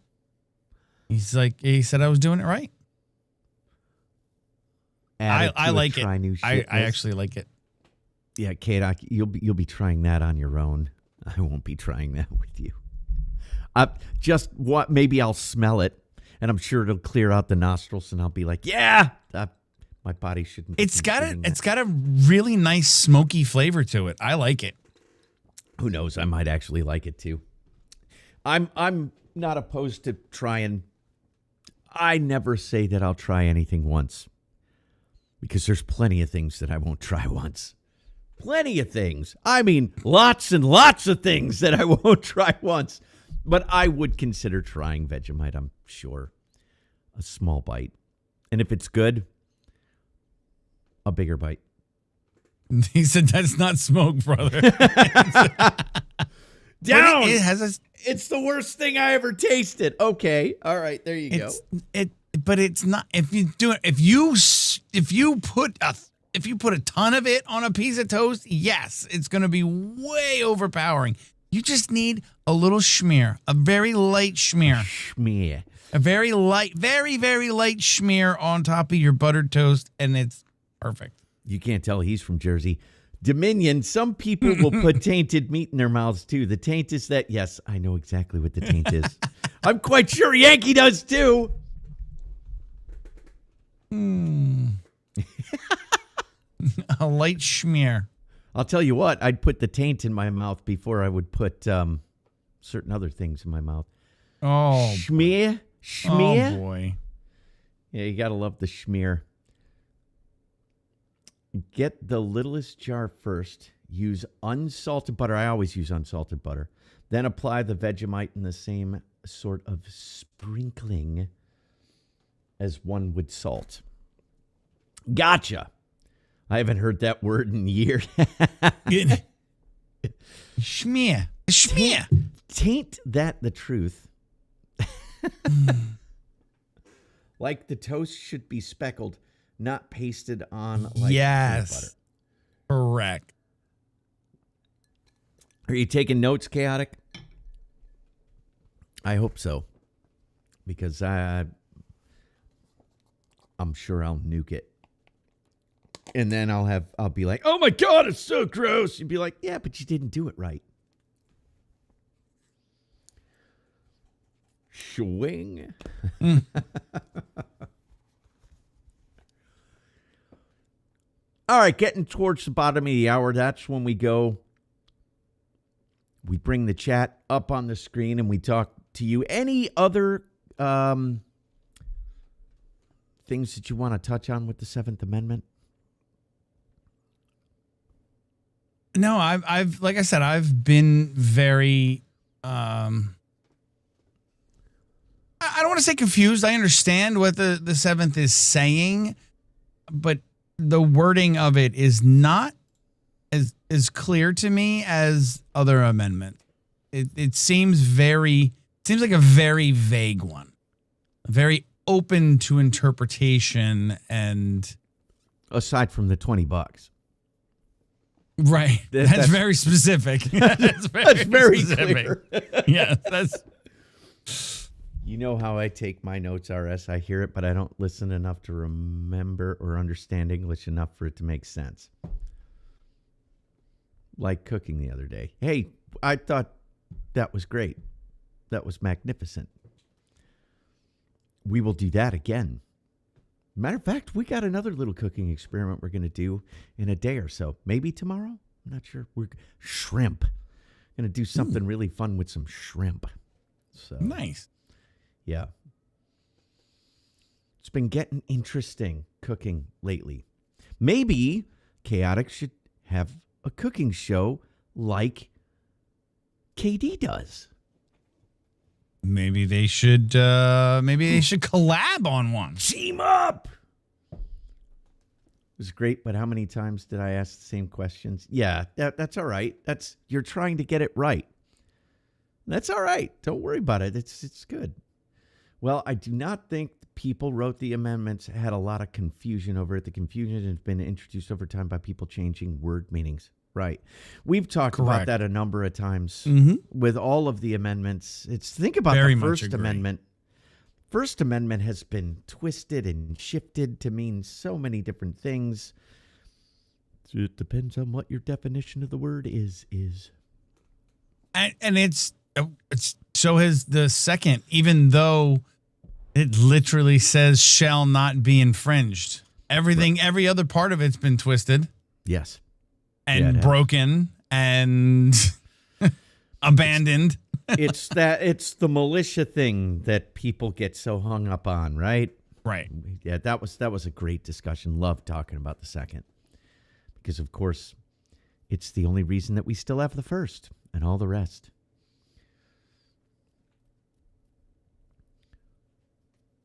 [SPEAKER 3] He said I was doing it right. I like it. I actually like it.
[SPEAKER 1] Yeah, Kate, you'll be trying that on your own. I won't be trying that with you. Maybe I'll smell it, and I'm sure it'll clear out the nostrils, and I'll be like, yeah, my body shouldn't.
[SPEAKER 3] It's got a really nice smoky flavor to it. I like it.
[SPEAKER 1] Who knows? I might actually like it too. I'm not opposed to trying. I never say that I'll try anything once, because there's plenty of things that I won't try once. Plenty of things. I mean, lots and lots of things that I won't try once. But I would consider trying Vegemite, I'm sure. A small bite. And if it's good, a bigger bite.
[SPEAKER 3] He said that's not smoke, brother.
[SPEAKER 1] Down!
[SPEAKER 3] It's
[SPEAKER 1] the worst thing I ever tasted. Okay. All right. There you go.
[SPEAKER 3] But it's not. If you do it, if you put a ton of it on a piece of toast, yes, it's going to be way overpowering. You just need a little schmear, a very light schmear. A very light, very, very light schmear on top of your buttered toast, and it's perfect.
[SPEAKER 1] You can't tell he's from Jersey. Dominion, some people will put tainted meat in their mouths, too. The taint is that, yes, I know exactly what the taint is. I'm quite sure Yankee does, too.
[SPEAKER 3] A light schmear.
[SPEAKER 1] I'll tell you what, I'd put the taint in my mouth before I would put certain other things in my mouth.
[SPEAKER 3] Oh,
[SPEAKER 1] Schmear? Schmear?
[SPEAKER 3] Oh, boy.
[SPEAKER 1] Yeah, you got to love the schmear. Get the littlest jar first. Use unsalted butter. I always use unsalted butter. Then apply the Vegemite in the same sort of sprinkling as one would salt. Gotcha. I haven't heard that word in years.
[SPEAKER 3] Schmear. Schmear.
[SPEAKER 1] Taint that the truth. Like the toast should be speckled, not pasted on like peanut butter.
[SPEAKER 3] Correct.
[SPEAKER 1] Are you taking notes, Chaotic? I hope so. Because I'm sure I'll nuke it. And then I'll be like, oh my God, it's so gross. You'd be like, yeah, but you didn't do it right. Swing. All right, getting towards the bottom of the hour. That's when we go. We bring the chat up on the screen and we talk to you. Any other things that you want to touch on with the Seventh Amendment?
[SPEAKER 3] No, I've like I said, I've been very I don't want to say confused. I understand what the Seventh is saying, but the wording of it is not as clear to me as other amendment. It seems like a very vague one, very open to interpretation, and
[SPEAKER 1] aside from the $20.
[SPEAKER 3] Right. That's very specific. That's
[SPEAKER 1] very clear.
[SPEAKER 3] Yeah, that's.
[SPEAKER 1] You know how I take my notes, RS. I hear it, but I don't listen enough to remember or understand English enough for it to make sense. Like cooking the other day. Hey, I thought that was great. That was magnificent. We will do that again. Matter of fact, we got another little cooking experiment we're going to do in a day or so. Maybe tomorrow? I'm not sure. We're shrimp. Going to do something really fun with some shrimp. So
[SPEAKER 3] Nice.
[SPEAKER 1] Yeah. It's been getting interesting cooking lately. Maybe Chaotic should have a cooking show like KD does.
[SPEAKER 3] Maybe they should collab on one.
[SPEAKER 1] Team up. It was great, but how many times did I ask the same questions? Yeah, that's all right. You're trying to get it right. That's all right. Don't worry about it. It's good. Well, I do not think the people wrote the amendments had a lot of confusion over it. The confusion has been introduced over time by people changing word meanings. Right. We've talked about that a number of times with all of the amendments. Think about the First Amendment. First Amendment has been twisted and shifted to mean so many different things. It depends on what your definition of the word is.
[SPEAKER 3] And it's so has the second, even though it literally says shall not be infringed. Everything, every other part of it's been twisted.
[SPEAKER 1] Yes.
[SPEAKER 3] And broken and abandoned.
[SPEAKER 1] It's the militia thing that people get so hung up on, right?
[SPEAKER 3] Right.
[SPEAKER 1] Yeah, that was a great discussion. Love talking about the second. Because of course, it's the only reason that we still have the first and all the rest.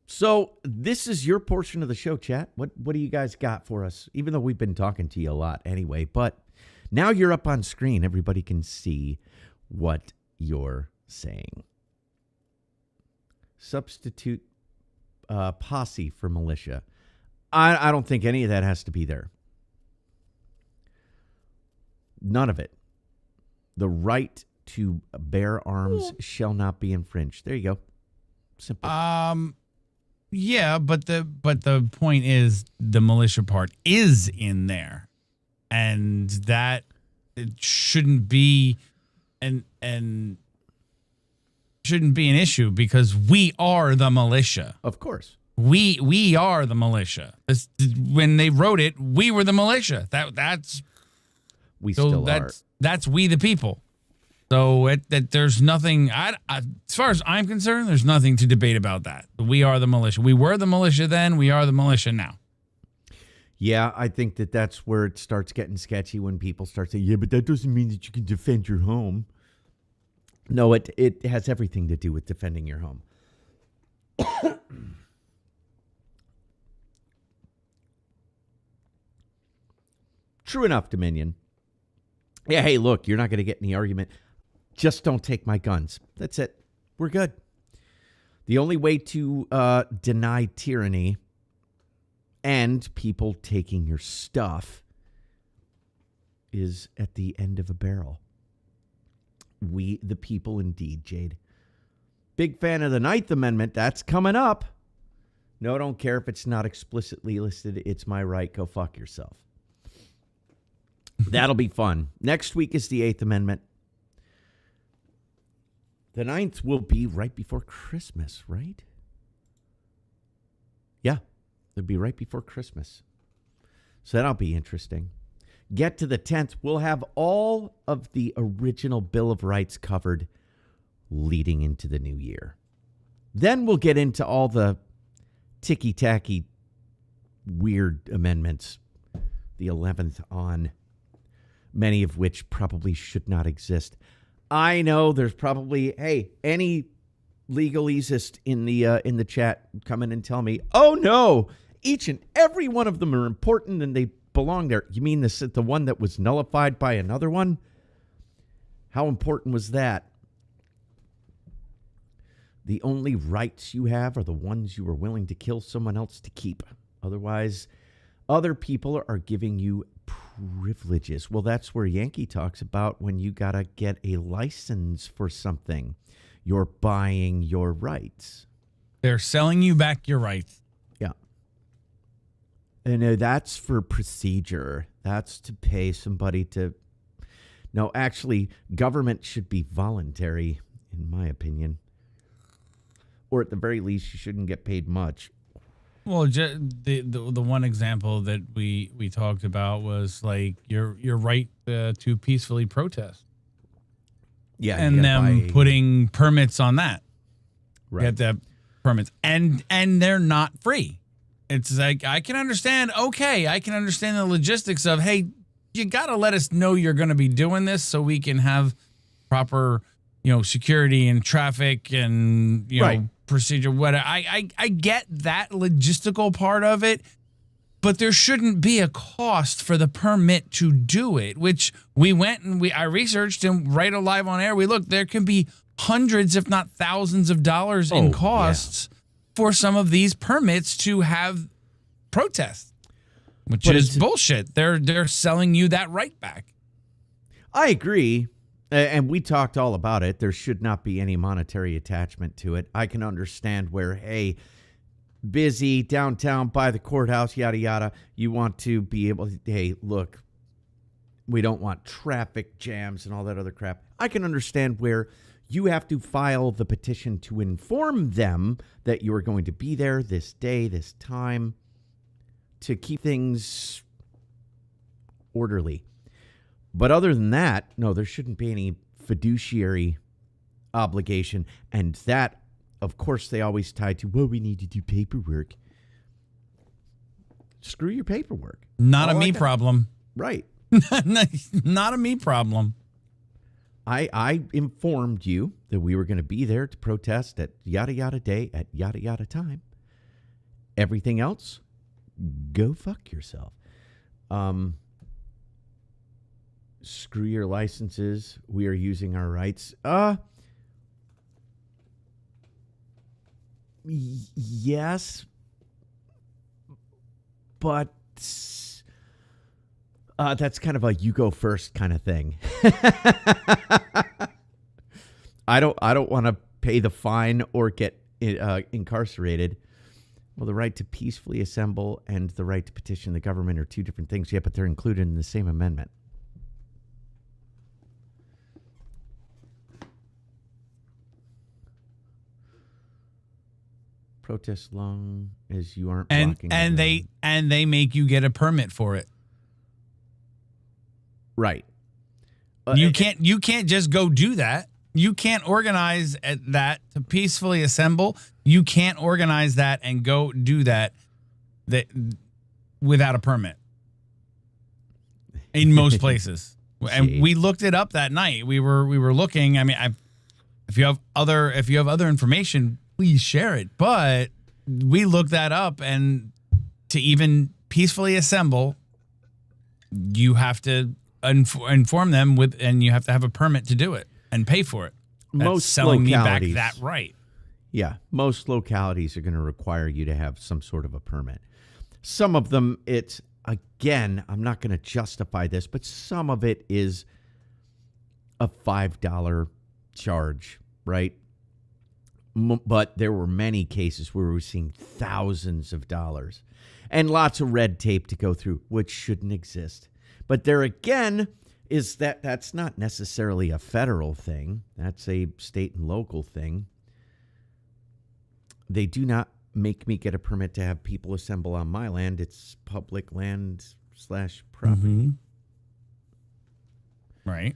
[SPEAKER 1] So this is your portion of the show, chat. What do you guys got for us? Even though we've been talking to you a lot anyway, but now you're up on screen. Everybody can see what you're saying. Substitute posse for militia. I don't think any of that has to be there. None of it. The right to bear arms shall not be infringed. There you go. Simple.
[SPEAKER 3] Yeah, but the point is the militia part is in there, and that it shouldn't be shouldn't be an issue because we are the militia.
[SPEAKER 1] Of course.
[SPEAKER 3] We are the militia. When they wrote it, we were the militia. That's we the people. So there's nothing. As far as I'm concerned, there's nothing to debate about that. We are the militia. We were the militia then. We are the militia now.
[SPEAKER 1] Yeah, I think that's where it starts getting sketchy when people start saying, "Yeah, but that doesn't mean that you can defend your home." No, it has everything to do with defending your home. True enough, Dominion. Yeah, hey, look, you're not going to get any argument. Just don't take my guns. That's it. We're good. The only way to deny tyranny and people taking your stuff is at the end of a barrel. We, the people, indeed, Jade. Big fan of the Ninth Amendment. That's coming up. No, I don't care if it's not explicitly listed. It's my right. Go fuck yourself. That'll be fun. Next week is the Eighth Amendment. The 9th will be right before Christmas, right? Yeah, it'll be right before Christmas. So that'll be interesting. Get to the 10th. We'll have all of the original Bill of Rights covered leading into the new year. Then we'll get into all the ticky-tacky weird amendments, the 11th on, many of which probably should not exist. I know there's probably, hey, any legalesist in the chat come in and tell me, oh no, each and every one of them are important and they belong there. You mean the one that was nullified by another one? How important was that? The only rights you have are the ones you are willing to kill someone else to keep. Otherwise, other people are giving you privileges. Well, that's where Yankee talks about when you got to get a license for something. You're buying your rights.
[SPEAKER 3] They're selling you back your rights.
[SPEAKER 1] Yeah. And that's for procedure. That's to pay somebody to... No, actually, government should be voluntary, in my opinion. Or at the very least, you shouldn't get paid much.
[SPEAKER 3] Well, the one example that we talked about was like your right to peacefully protest.
[SPEAKER 1] Yeah,
[SPEAKER 3] and them putting permits on that.
[SPEAKER 1] Right.
[SPEAKER 3] Get the permits, and they're not free. It's like I can understand. Okay, I can understand the logistics of hey, you got to let us know you're going to be doing this so we can have proper security and traffic and
[SPEAKER 1] right.
[SPEAKER 3] procedure. I get that logistical part of it, but there shouldn't be a cost for the permit to do it, which we went and I researched and right alive on air. We looked, there can be hundreds, if not thousands of dollars in costs for some of these permits to have protests, which is bullshit. They're selling you that right back.
[SPEAKER 1] I agree. And we talked all about it. There should not be any monetary attachment to it. I can understand where, hey, busy downtown by the courthouse, yada, yada. You want to be able to, hey, look, we don't want traffic jams and all that other crap. I can understand where you have to file the petition to inform them that you are going to be there this day, this time, to keep things orderly. But other than that, no, there shouldn't be any fiduciary obligation. And that, of course, they always tie to, well, we need to do paperwork. Screw your paperwork.
[SPEAKER 3] Not a me problem.
[SPEAKER 1] Right.
[SPEAKER 3] Not a me problem.
[SPEAKER 1] I informed you that we were going to be there to protest at yada yada day at yada yada time. Everything else, go fuck yourself. Screw your licenses. We are using our rights. Yes, but that's kind of a you go first kind of thing. I don't want to pay the fine or get incarcerated. Well, the right to peacefully assemble and the right to petition the government are two different things. Yeah, but they're included in the same amendment. protest as long as you aren't
[SPEAKER 3] and
[SPEAKER 1] blocking.
[SPEAKER 3] they make you get a permit for it.
[SPEAKER 1] Right.
[SPEAKER 3] You can't just go do that. You can't organize that to peacefully assemble. You can't organize that and go do that without a permit in most places. And we looked it up that night. We were looking. I mean, if you have other information, please share it. But we looked that up, and to even peacefully assemble, you have to inform them and you have to have a permit to do it and pay for it. That's selling me back that right.
[SPEAKER 1] Yeah, most localities are going to require you to have some sort of a permit. Some of them, it's, again, I'm not going to justify this, but some of it is a $5 charge, right? But there were many cases where we were seeing thousands of dollars and lots of red tape to go through, which shouldn't exist. But there again is that's not necessarily a federal thing. That's a state and local thing. They do not make me get a permit to have people assemble on my land. It's public land / property.
[SPEAKER 3] Mm-hmm. Right.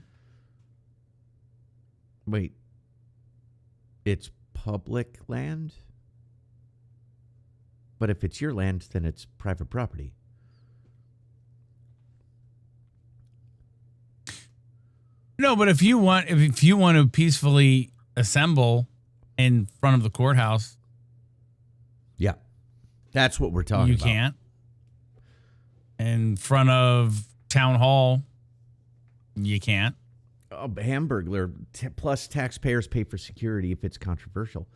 [SPEAKER 1] Wait. It's public land? But if it's your land, then it's private property.
[SPEAKER 3] No, but if you want to peacefully assemble in front of the courthouse,
[SPEAKER 1] yeah, that's what we're talking about.
[SPEAKER 3] You can't. In front of town hall, you can't.
[SPEAKER 1] A Hamburglar plus taxpayers pay for security if it's controversial.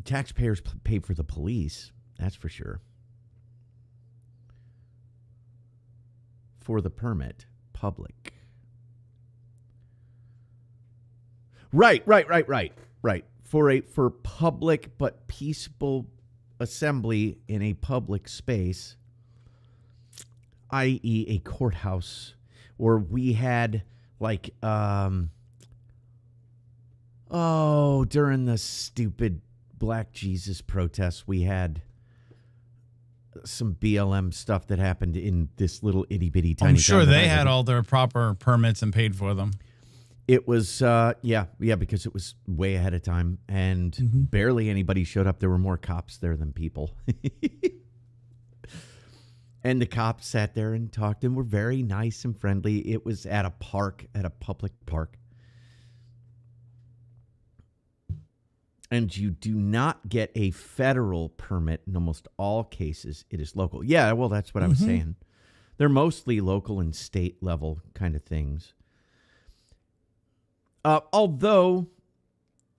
[SPEAKER 1] Taxpayers pay for the police. That's for sure. For the permit. Public. Right. For public but peaceful assembly in a public space, i.e. a courthouse, or we had during the stupid Black Jesus protests, we had some BLM stuff that happened in this little itty bitty tiny.
[SPEAKER 3] I'm sure they had all their proper permits and paid for them.
[SPEAKER 1] It was, because it was way ahead of time, and barely anybody showed up. There were more cops there than people. And the cops sat there and talked and were very nice and friendly. It was at a park, at a public park. And you do not get a federal permit in almost all cases. It is local. Yeah, well, that's what I was saying. They're mostly local and state level kind of things. Although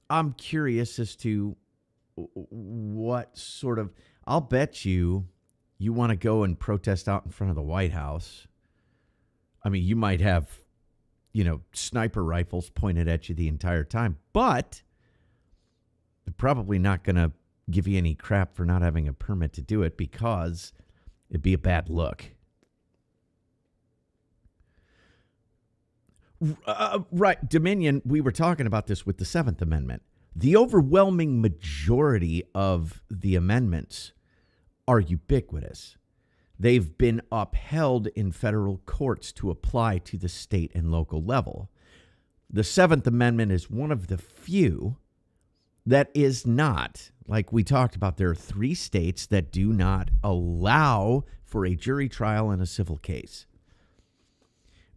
[SPEAKER 1] I'm curious as to what sort of, I'll bet you want to go and protest out in front of the White House. I mean, you might have, sniper rifles pointed at you the entire time, but they're probably not going to give you any crap for not having a permit to do it because it'd be a bad look. Right, Dominion, we were talking about this with the 7th Amendment. The overwhelming majority of the amendments are ubiquitous. They've been upheld in federal courts to apply to the state and local level. The 7th Amendment is one of the few that is not. Like we talked about, there are 3 states that do not allow for a jury trial in a civil case.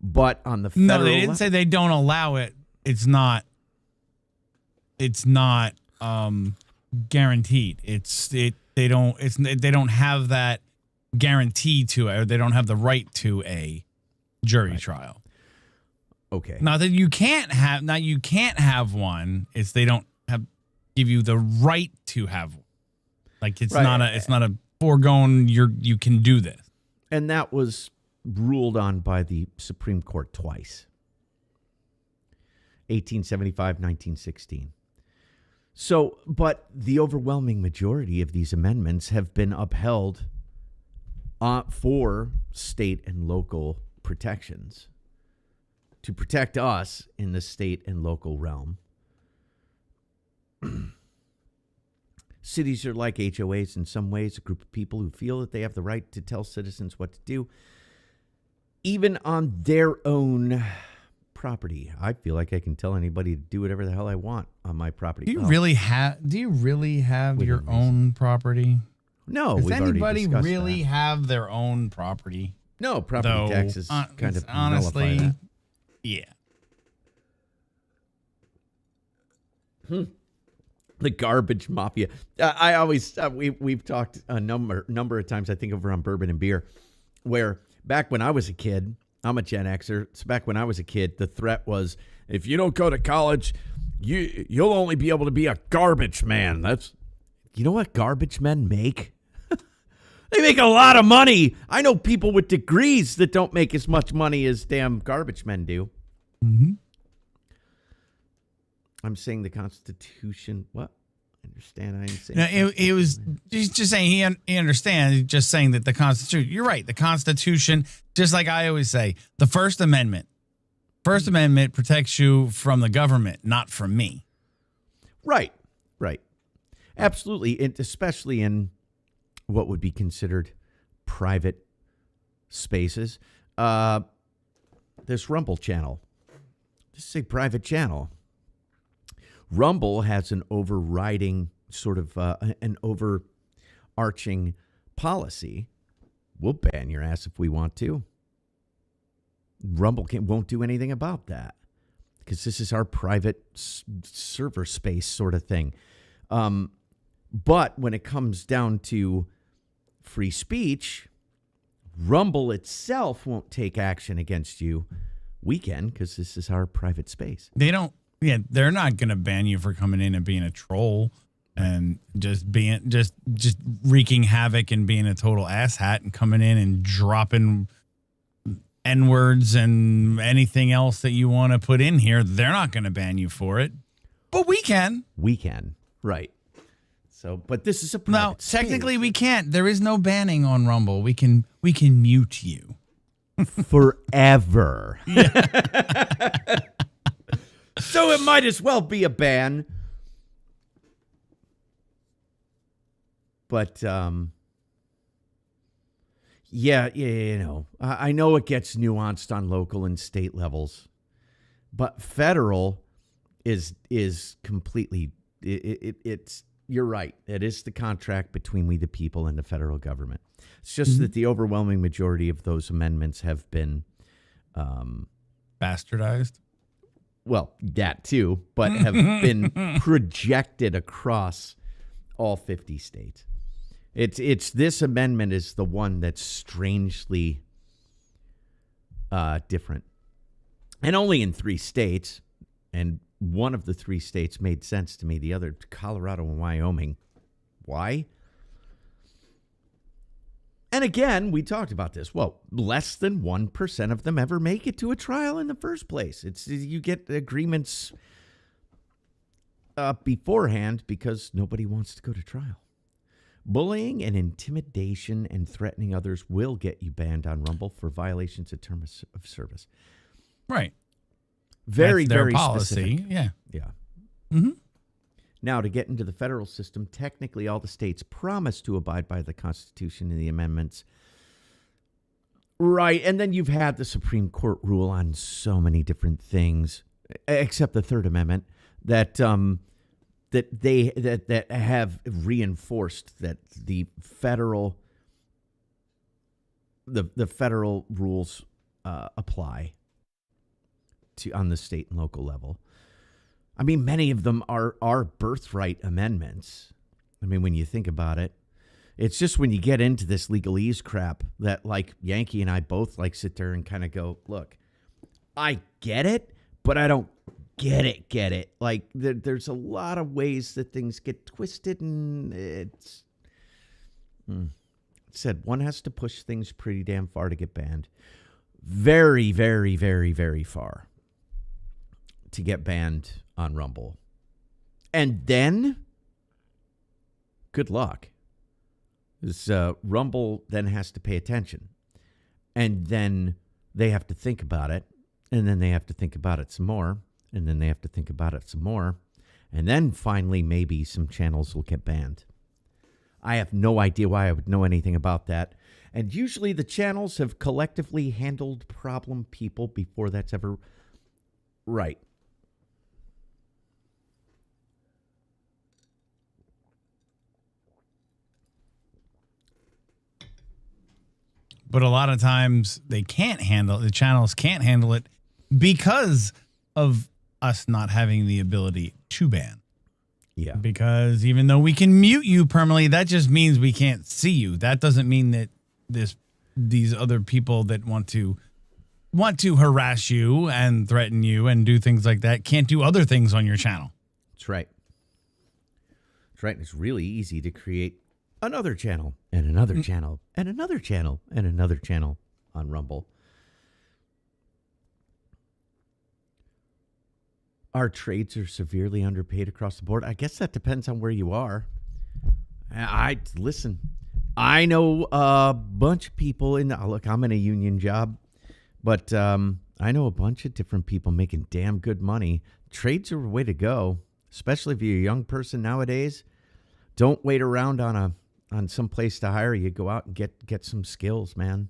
[SPEAKER 1] But on the federal
[SPEAKER 3] they didn't say they don't allow it. It's not guaranteed. They don't have that guarantee to it, or they don't have the right to a jury trial.
[SPEAKER 1] Okay.
[SPEAKER 3] Not that you can't have one. It's they don't give you the right to have one. Like it's not a foregone you can do this.
[SPEAKER 1] And that was ruled on by the Supreme Court twice. 1875, 1916. So, but the overwhelming majority of these amendments have been upheld for state and local protections to protect us in the state and local realm. Cities are like HOAs in some ways, a group of people who feel that they have the right to tell citizens what to do, even on their own property. I feel like I can tell anybody to do whatever the hell I want on my property.
[SPEAKER 3] Do you really have your own property?
[SPEAKER 1] No,
[SPEAKER 3] Does
[SPEAKER 1] we've already
[SPEAKER 3] anybody
[SPEAKER 1] discussed
[SPEAKER 3] really
[SPEAKER 1] that.
[SPEAKER 3] have their own property?
[SPEAKER 1] No, property taxes kind of nullify that.
[SPEAKER 3] Yeah.
[SPEAKER 1] The garbage mafia. I always we've talked a number of times. I think over on Bourbon and Beer, where back when I was a kid, I'm a Gen Xer. So back when I was a kid, the threat was if you don't go to college, you'll only be able to be a garbage man. You know what garbage men make? They make a lot of money. I know people with degrees that don't make as much money as damn garbage men do.
[SPEAKER 3] Mm-hmm.
[SPEAKER 1] I'm saying the Constitution. What? I understand. I ain't saying.
[SPEAKER 3] No, he's just saying he understands. He's just saying that the Constitution. You're right. The Constitution, just like I always say, the First Amendment. First Amendment protects you from the government, not from me.
[SPEAKER 1] Right. Absolutely. Especially in what would be considered private spaces. This Rumble channel. Just say private channel. Rumble has an overriding sort of an overarching policy. We'll ban your ass if we want to. Rumble won't do anything about that because this is our private server space sort of thing. But when it comes down to free speech, Rumble itself won't take action against you. We can because this is our private space.
[SPEAKER 3] They don't. Yeah, they're not going to ban you for coming in and being a troll and just wreaking havoc and being a total asshat and coming in and dropping N-words and anything else that you want to put in here. They're not going to ban you for it, but we can.
[SPEAKER 1] We can, right? So, but this is a private
[SPEAKER 3] now technically we can't. There is no banning on Rumble. We can mute you
[SPEAKER 1] forever. So it might as well be a ban. But, yeah, you know, I know it gets nuanced on local and state levels, but federal is completely, it's, you're right. It is the contract between we the people and the federal government. It's just that the overwhelming majority of those amendments have been
[SPEAKER 3] bastardized.
[SPEAKER 1] Well, that too, but have been projected across all 50 states. It's this amendment is the one that's strangely different. And only in 3 states, and one of the 3 states made sense to me, the other, Colorado and Wyoming. Why? And again, we talked about this. Well, less than 1% of them ever make it to a trial in the first place. You get agreements beforehand because nobody wants to go to trial. Bullying and intimidation and threatening others will get you banned on Rumble for violations of terms of service.
[SPEAKER 3] Right.
[SPEAKER 1] Very,
[SPEAKER 3] That's their
[SPEAKER 1] very
[SPEAKER 3] policy.
[SPEAKER 1] specific.
[SPEAKER 3] Yeah.
[SPEAKER 1] Yeah.
[SPEAKER 3] Mm-hmm.
[SPEAKER 1] Now, to get into the federal system, technically all the states promise to abide by the Constitution and the amendments. Right, and then you've had the Supreme Court rule on so many different things, except the Third Amendment, that that have reinforced that the federal rules apply to on the state and local level. I mean, many of them are birthright amendments. I mean, when you think about it, it's just when you get into this legalese crap that, like, Yankee and I both, like, sit there and kind of go, look, I get it, but I don't get it. Like, there's a lot of ways that things get twisted, and it's said one has to push things pretty damn far to get banned. Very, very, very, very far to get banned on Rumble. And then, good luck. Because Rumble then has to pay attention. And then they have to think about it. And then they have to think about it some more. And then they have to think about it some more. And then finally, maybe some channels will get banned. I have no idea why I would know anything about that. And usually the channels have collectively handled problem people before that's ever right.
[SPEAKER 3] But a lot of times the channels can't handle it because of us not having the ability to ban.
[SPEAKER 1] Yeah.
[SPEAKER 3] Because even though we can mute you permanently, that just means we can't see you. That doesn't mean that these other people that want to harass you and threaten you and do things like that can't do other things on your channel.
[SPEAKER 1] That's right. That's right. It's really easy to create another channel and another channel and another channel and another channel on Rumble. Our trades are severely underpaid across the board. I guess that depends on where you are. Listen, I know a bunch of people look, I'm in a union job, but I know a bunch of different people making damn good money. Trades are a way to go, especially if you're a young person nowadays. Don't wait around on some place to hire you. Go out and get some skills, man.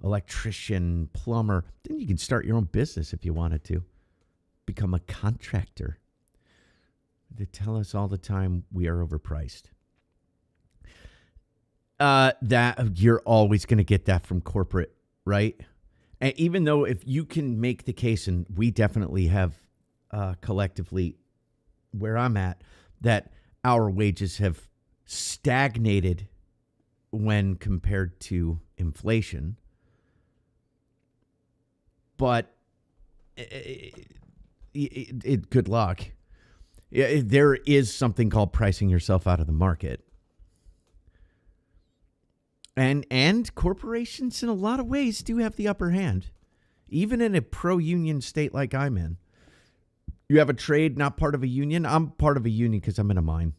[SPEAKER 1] Electrician, plumber. Then you can start your own business if you wanted to. Become a contractor. They tell us all the time we are overpriced. That you're always going to get that from corporate, right? And even though if you can make the case, and we definitely have collectively where I'm at, that our wages have stagnated when compared to inflation. But good luck. There is something called pricing yourself out of the market. And corporations in a lot of ways do have the upper hand. Even in a pro-union state like I'm in. You have a trade, not part of a union. I'm part of a union because I'm in a mine.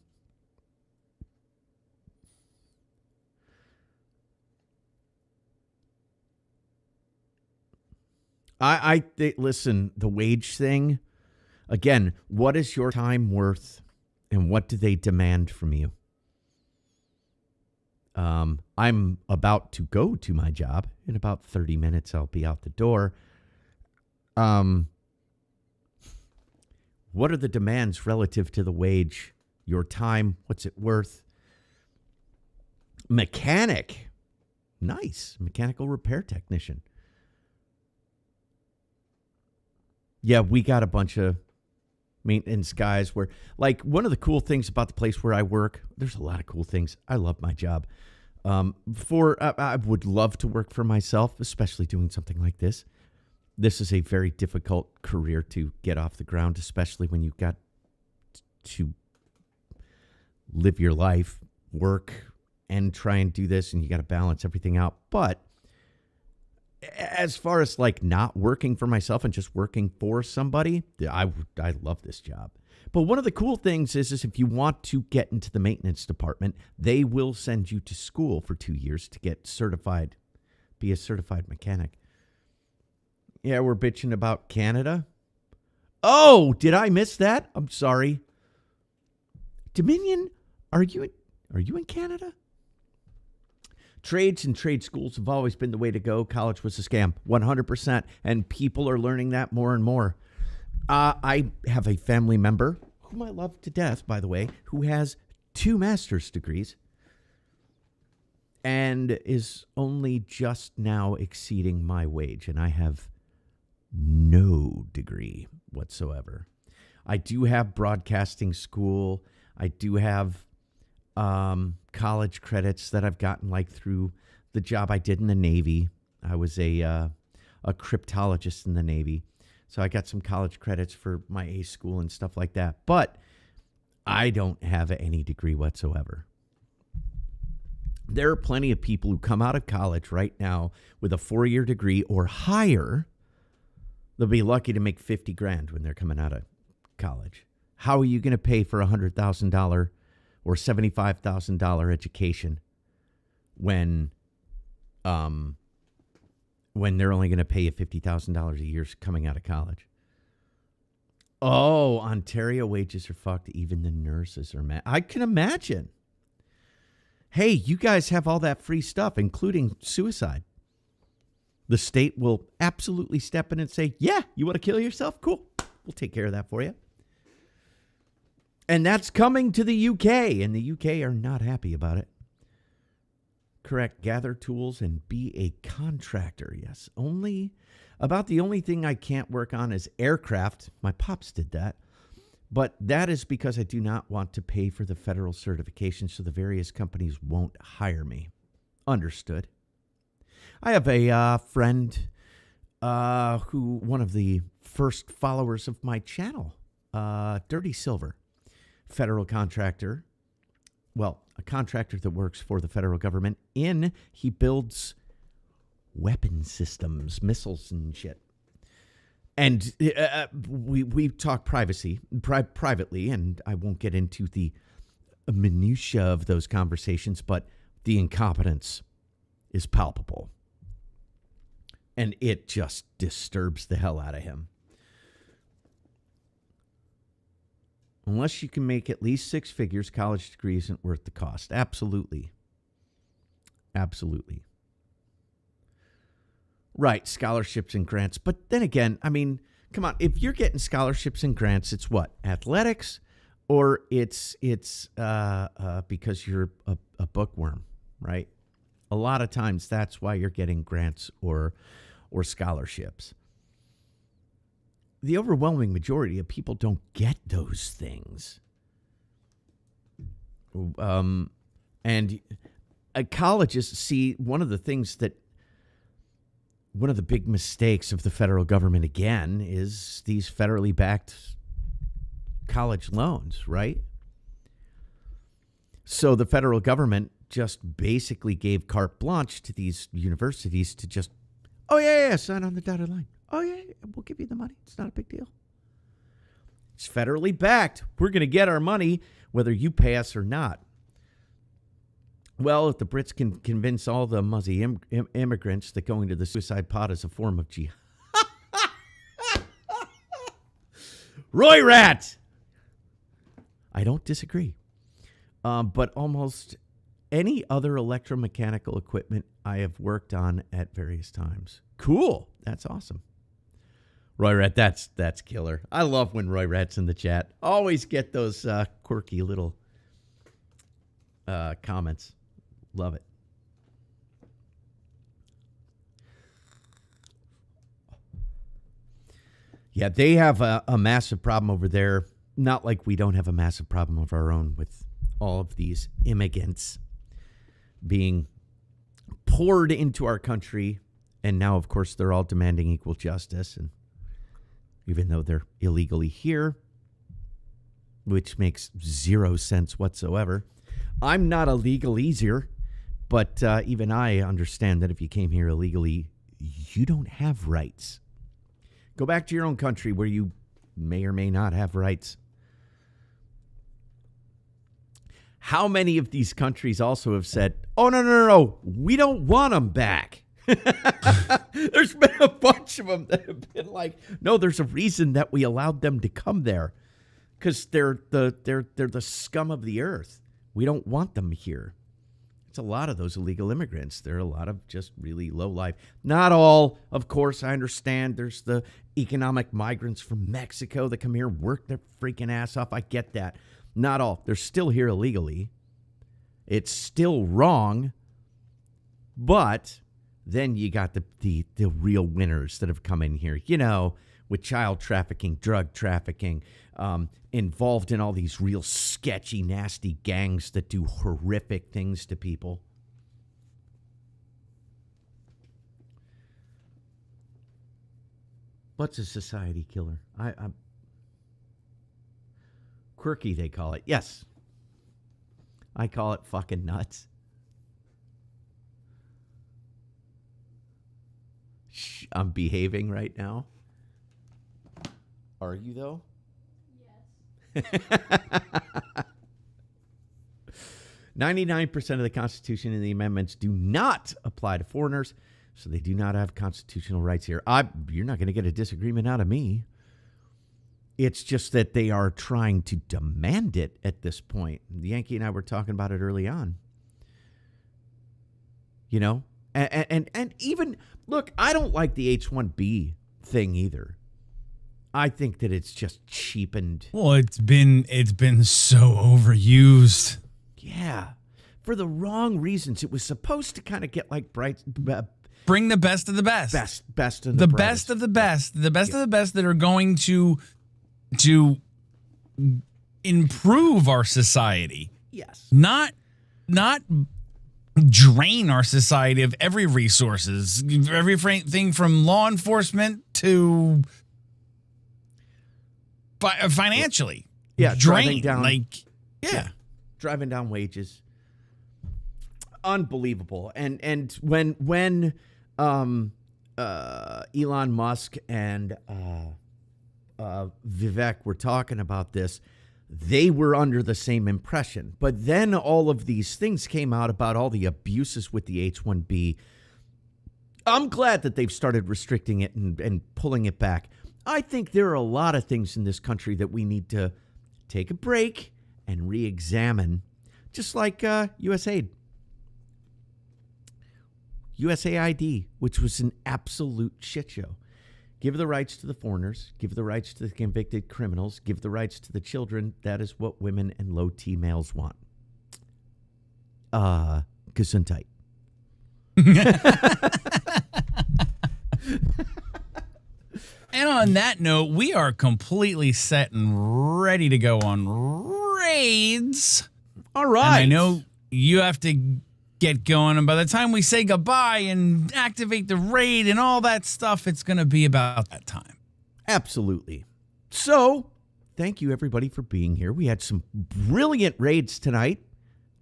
[SPEAKER 1] Listen, the wage thing, again, what is your time worth and what do they demand from you? I'm about to go to my job. In about 30 minutes, I'll be out the door. What are the demands relative to the wage? Your time, what's it worth? Mechanic, nice. Mechanical repair technician. Yeah, we got a bunch of maintenance guys where, like, one of the cool things about the place where I work, there's a lot of cool things. I love my job. I would love to work for myself, especially doing something like this. This is a very difficult career to get off the ground, especially when you've got to live your life, work, and try and do this, and you got to balance everything out. But as far as like not working for myself and just working for somebody, I love this job. But one of the cool things is if you want to get into the maintenance department, they will send you to school for 2 years to get certified, be a certified mechanic. Yeah, we're bitching about Canada. Oh, did I miss that? I'm sorry. Dominion, are you in Canada? Trades and trade schools have always been the way to go. College was a scam, 100%. And people are learning that more and more. I have a family member, whom I love to death, by the way, who has 2 master's degrees and is only just now exceeding my wage. And I have no degree whatsoever. I do have broadcasting school. I do have college credits that I've gotten like through the job I did in the Navy. I was a cryptologist in the Navy. So I got some college credits for my A school and stuff like that. But I don't have any degree whatsoever. There are plenty of people who come out of college right now with a 4-year degree or higher. They'll be lucky to make $50,000 when they're coming out of college. How are you going to pay for $100,000 or $75,000 education when they're only going to pay you $50,000 a year coming out of college? Oh, Ontario wages are fucked. Even the nurses are mad. I can imagine. hey, you guys have all that free stuff, including suicide. The state will absolutely step in and say, yeah, you want to kill yourself? Cool. We'll take care of that for you. And that's coming to the UK, and the UK are not happy about it. Correct. Gather tools and be a contractor. Yes. About the only thing I can't work on is aircraft. My pops did that. But that is because I do not want to pay for the federal certification, so the various companies won't hire me. Understood. I have a friend one of the first followers of my channel, Dirty Silver, federal contractor. Well, a contractor that works for the federal government. He builds weapon systems, missiles and shit. And we talk privately, and I won't get into the minutia of those conversations, but the incompetence is palpable. And it just disturbs the hell out of him. Unless you can make at least 6 figures, college degree isn't worth the cost. Absolutely. Absolutely. Right, scholarships and grants. But then again, I mean, come on. If you're getting scholarships and grants, it's what? Athletics? Or it's because you're a bookworm, right? A lot of times that's why you're getting grants or scholarships. The overwhelming majority of people don't get those things. And colleges see one of the big mistakes of the federal government, again, is these federally backed college loans, right? So the federal government just basically gave carte blanche to these universities to just, oh, yeah, sign on the dotted line. Oh, yeah, we'll give you the money. It's not a big deal. It's federally backed. We're going to get our money whether you pay us or not. Well, if the Brits can convince all the muzzy immigrants that going to the suicide pod is a form of jihad. Roy Rat! I don't disagree. But almost any other electromechanical equipment I have worked on at various times. Cool. That's awesome. Roy Rat, that's killer. I love when Roy Rat's in the chat. Always get those quirky little comments. Love it. Yeah, they have a massive problem over there. Not like we don't have a massive problem of our own with all of these immigrants being poured into our country. And now, of course, they're all demanding equal justice. And even though they're illegally here, which makes zero sense whatsoever. I'm not a legalizer, but even I understand that if you came here illegally, you don't have rights. Go back to your own country where you may or may not have rights. How many of these countries also have said, oh, no, we don't want them back? There's been a bunch of them that have been like, no, there's a reason that we allowed them to come there, because they're the scum of the earth. We don't want them here. It's a lot of those illegal immigrants. There are a lot of just really low life. Not all, of course. I understand. There's the economic migrants from Mexico that come here, work their freaking ass off. I get that. Not all. They're still here illegally. It's still wrong, but then you got the real winners that have come in here, with child trafficking, drug trafficking, involved in all these real sketchy, nasty gangs that do horrific things to people. What's a society killer? I'm quirky, they call it. Yes. I call it fucking nuts. I'm behaving right now. Are you, though? Yes. 99% of the Constitution and the amendments do not apply to foreigners, so they do not have constitutional rights here. You're not going to get a disagreement out of me. It's just that they are trying to demand it at this point. Yankee and I were talking about it early on. you know? And even, look, I don't like the H-1B thing either. I think that it's just cheapened.
[SPEAKER 3] Well, it's been so overused.
[SPEAKER 1] Yeah. For the wrong reasons. It was supposed to kind of get like
[SPEAKER 3] Bring the best of the best.
[SPEAKER 1] Best of
[SPEAKER 3] the
[SPEAKER 1] brightest.
[SPEAKER 3] best of the best. The best of the best that are going to improve our society.
[SPEAKER 1] Yes.
[SPEAKER 3] Not drain our society of every resources, everything from law enforcement to financially.
[SPEAKER 1] Yeah,
[SPEAKER 3] drain
[SPEAKER 1] driving
[SPEAKER 3] down,
[SPEAKER 1] driving down wages. Unbelievable. And when Elon Musk and Vivek were talking about this, they were under the same impression. But then all of these things came out about all the abuses with the H-1B. I'm glad that they've started restricting it and pulling it back. I think there are a lot of things in this country that we need to take a break and re-examine, just like USAID. USAID, which was an absolute shit show. Give the rights to the foreigners. Give the rights to the convicted criminals. Give the rights to the children. That is what women and low T males want. Gesundheit.
[SPEAKER 3] And on that note, we are completely set and ready to go on raids.
[SPEAKER 1] All right.
[SPEAKER 3] And I know you have to get going, and by the time we say goodbye and activate the raid and all that stuff, it's going to be about that time.
[SPEAKER 1] Absolutely. So, thank you everybody for being here. We had some brilliant raids tonight.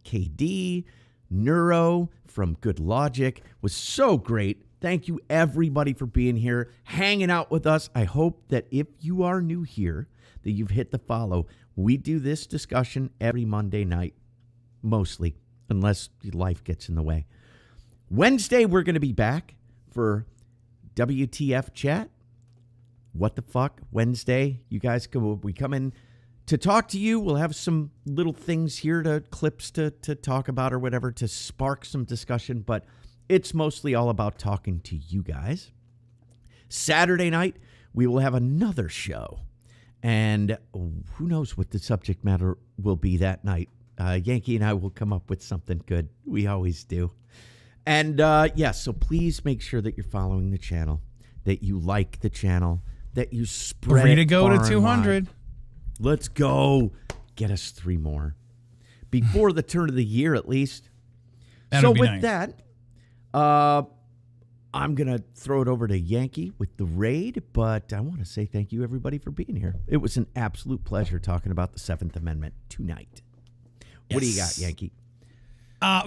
[SPEAKER 1] KD, Neuro from Good Logic was so great. Thank you everybody for being here, hanging out with us. I hope that if you are new here, that you've hit the follow. We do this discussion every Monday night, mostly, unless life gets in the way. Wednesday, we're going to be back for WTF Chat. What the fuck? Wednesday, you guys we come in to talk to you. We'll have some little things here, clips to talk about or whatever, to spark some discussion, but it's mostly all about talking to you guys. Saturday night, we will have another show, and who knows what the subject matter will be that night. Yankee and I will come up with something good. We always do. And so please make sure that you're following the channel, that you like the channel, that you spread
[SPEAKER 3] Free to go
[SPEAKER 1] far
[SPEAKER 3] to
[SPEAKER 1] and
[SPEAKER 3] 200.
[SPEAKER 1] wide. Let's go. Get us 3 more. Before the turn of the year, at least.
[SPEAKER 3] That'd be
[SPEAKER 1] with
[SPEAKER 3] nice.
[SPEAKER 1] that, I'm going to throw it over to Yankee with the raid, but I want to say thank you, everybody, for being here. It was an absolute pleasure talking about the 7th Amendment tonight. What do you got, Yankee?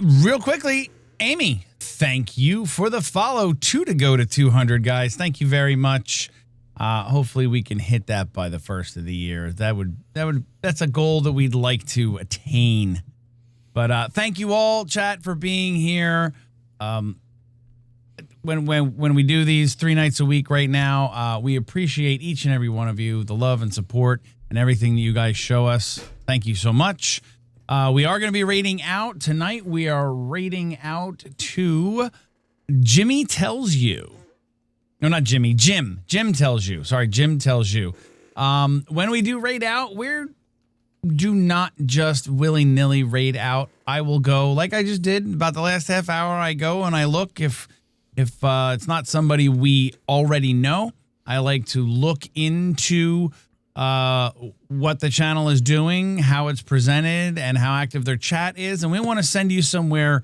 [SPEAKER 3] Real quickly, Amy, thank you for the follow. 2 to go to 200, guys. Thank you very much. Hopefully we can hit that by the first of the year. That's a goal that we'd like to attain. But thank you all, chat, for being here. When we do these 3 nights a week right now, we appreciate each and every one of you, the love and support and everything that you guys show us. Thank you so much. We are going to be raiding out tonight. We are raiding out to Jimmy Tells You. No, not Jimmy. Jim. Jim Tells You. Sorry, Jim Tells You. When we do raid out, do not just willy-nilly raid out. I will go, like I just did about the last half hour, I go and I look. If it's not somebody we already know, I like to look into what the channel is doing, how it's presented, and how active their chat is. And we want to send you somewhere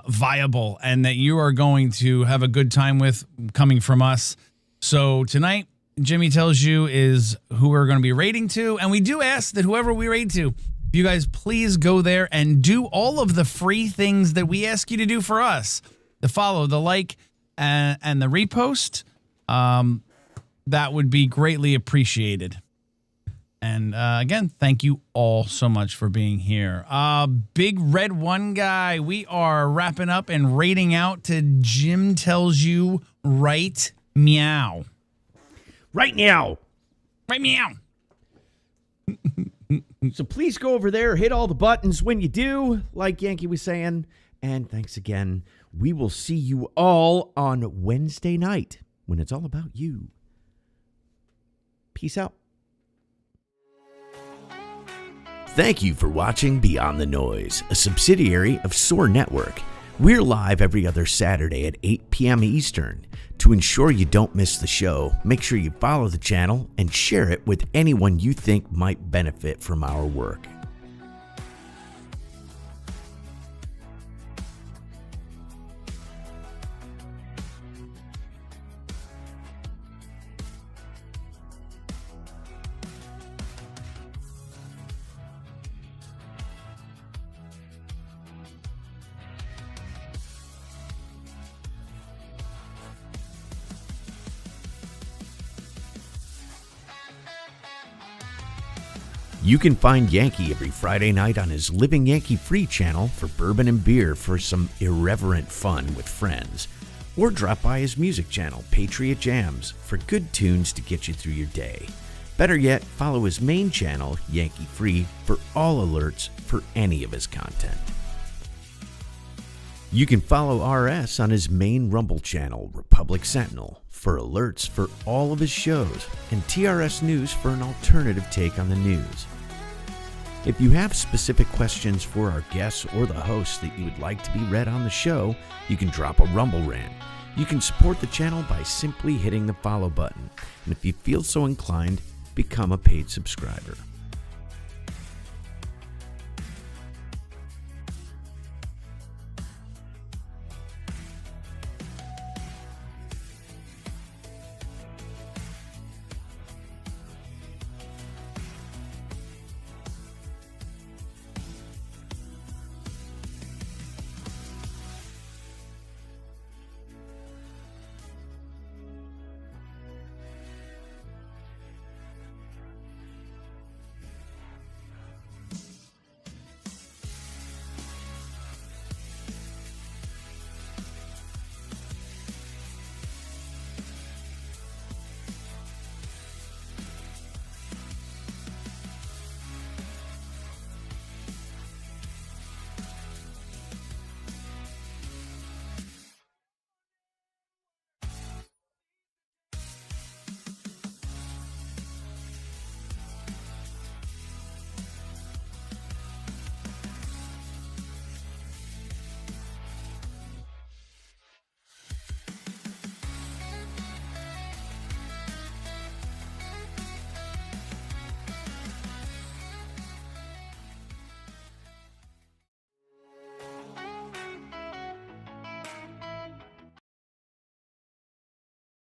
[SPEAKER 3] viable and that you are going to have a good time with coming from us. So tonight, Jimmy Tells You is who we're going to be raiding to. And we do ask that whoever we raid to, you guys please go there and do all of the free things that we ask you to do for us. The follow, the like, and the repost. That would be greatly appreciated. And again, thank you all so much for being here. Big Red One Guy, we are wrapping up and raiding out to Jim Tells You right meow.
[SPEAKER 1] Right now.
[SPEAKER 3] Right meow.
[SPEAKER 1] So please go over there, hit all the buttons when you do, like Yankee was saying. And thanks again. We will see you all on Wednesday night when it's all about you. Peace out. Thank you for watching Beyond the Noise, a subsidiary of SOAR Network. We're live every other Saturday at 8 p.m. Eastern. To ensure you don't miss the show, make sure you follow the channel and share it with anyone you think might benefit from our work. You can find Yankee every Friday night on his Living Yankee Free channel for bourbon and beer for some irreverent fun with friends. Or drop by his music channel, Patriot Jams, for good tunes to get you through your day. Better yet, follow his main channel, Yankee Free, for all alerts for any of his content. You can follow RS on his main Rumble channel, Republic Sentinel, for alerts for all of his shows, and TRS News for an alternative take on the news. If you have specific questions for our guests or the hosts that you would like to be read on the show, you can drop a Rumble rant. You can support the channel by simply hitting the follow button, and if you feel so inclined, become a paid subscriber.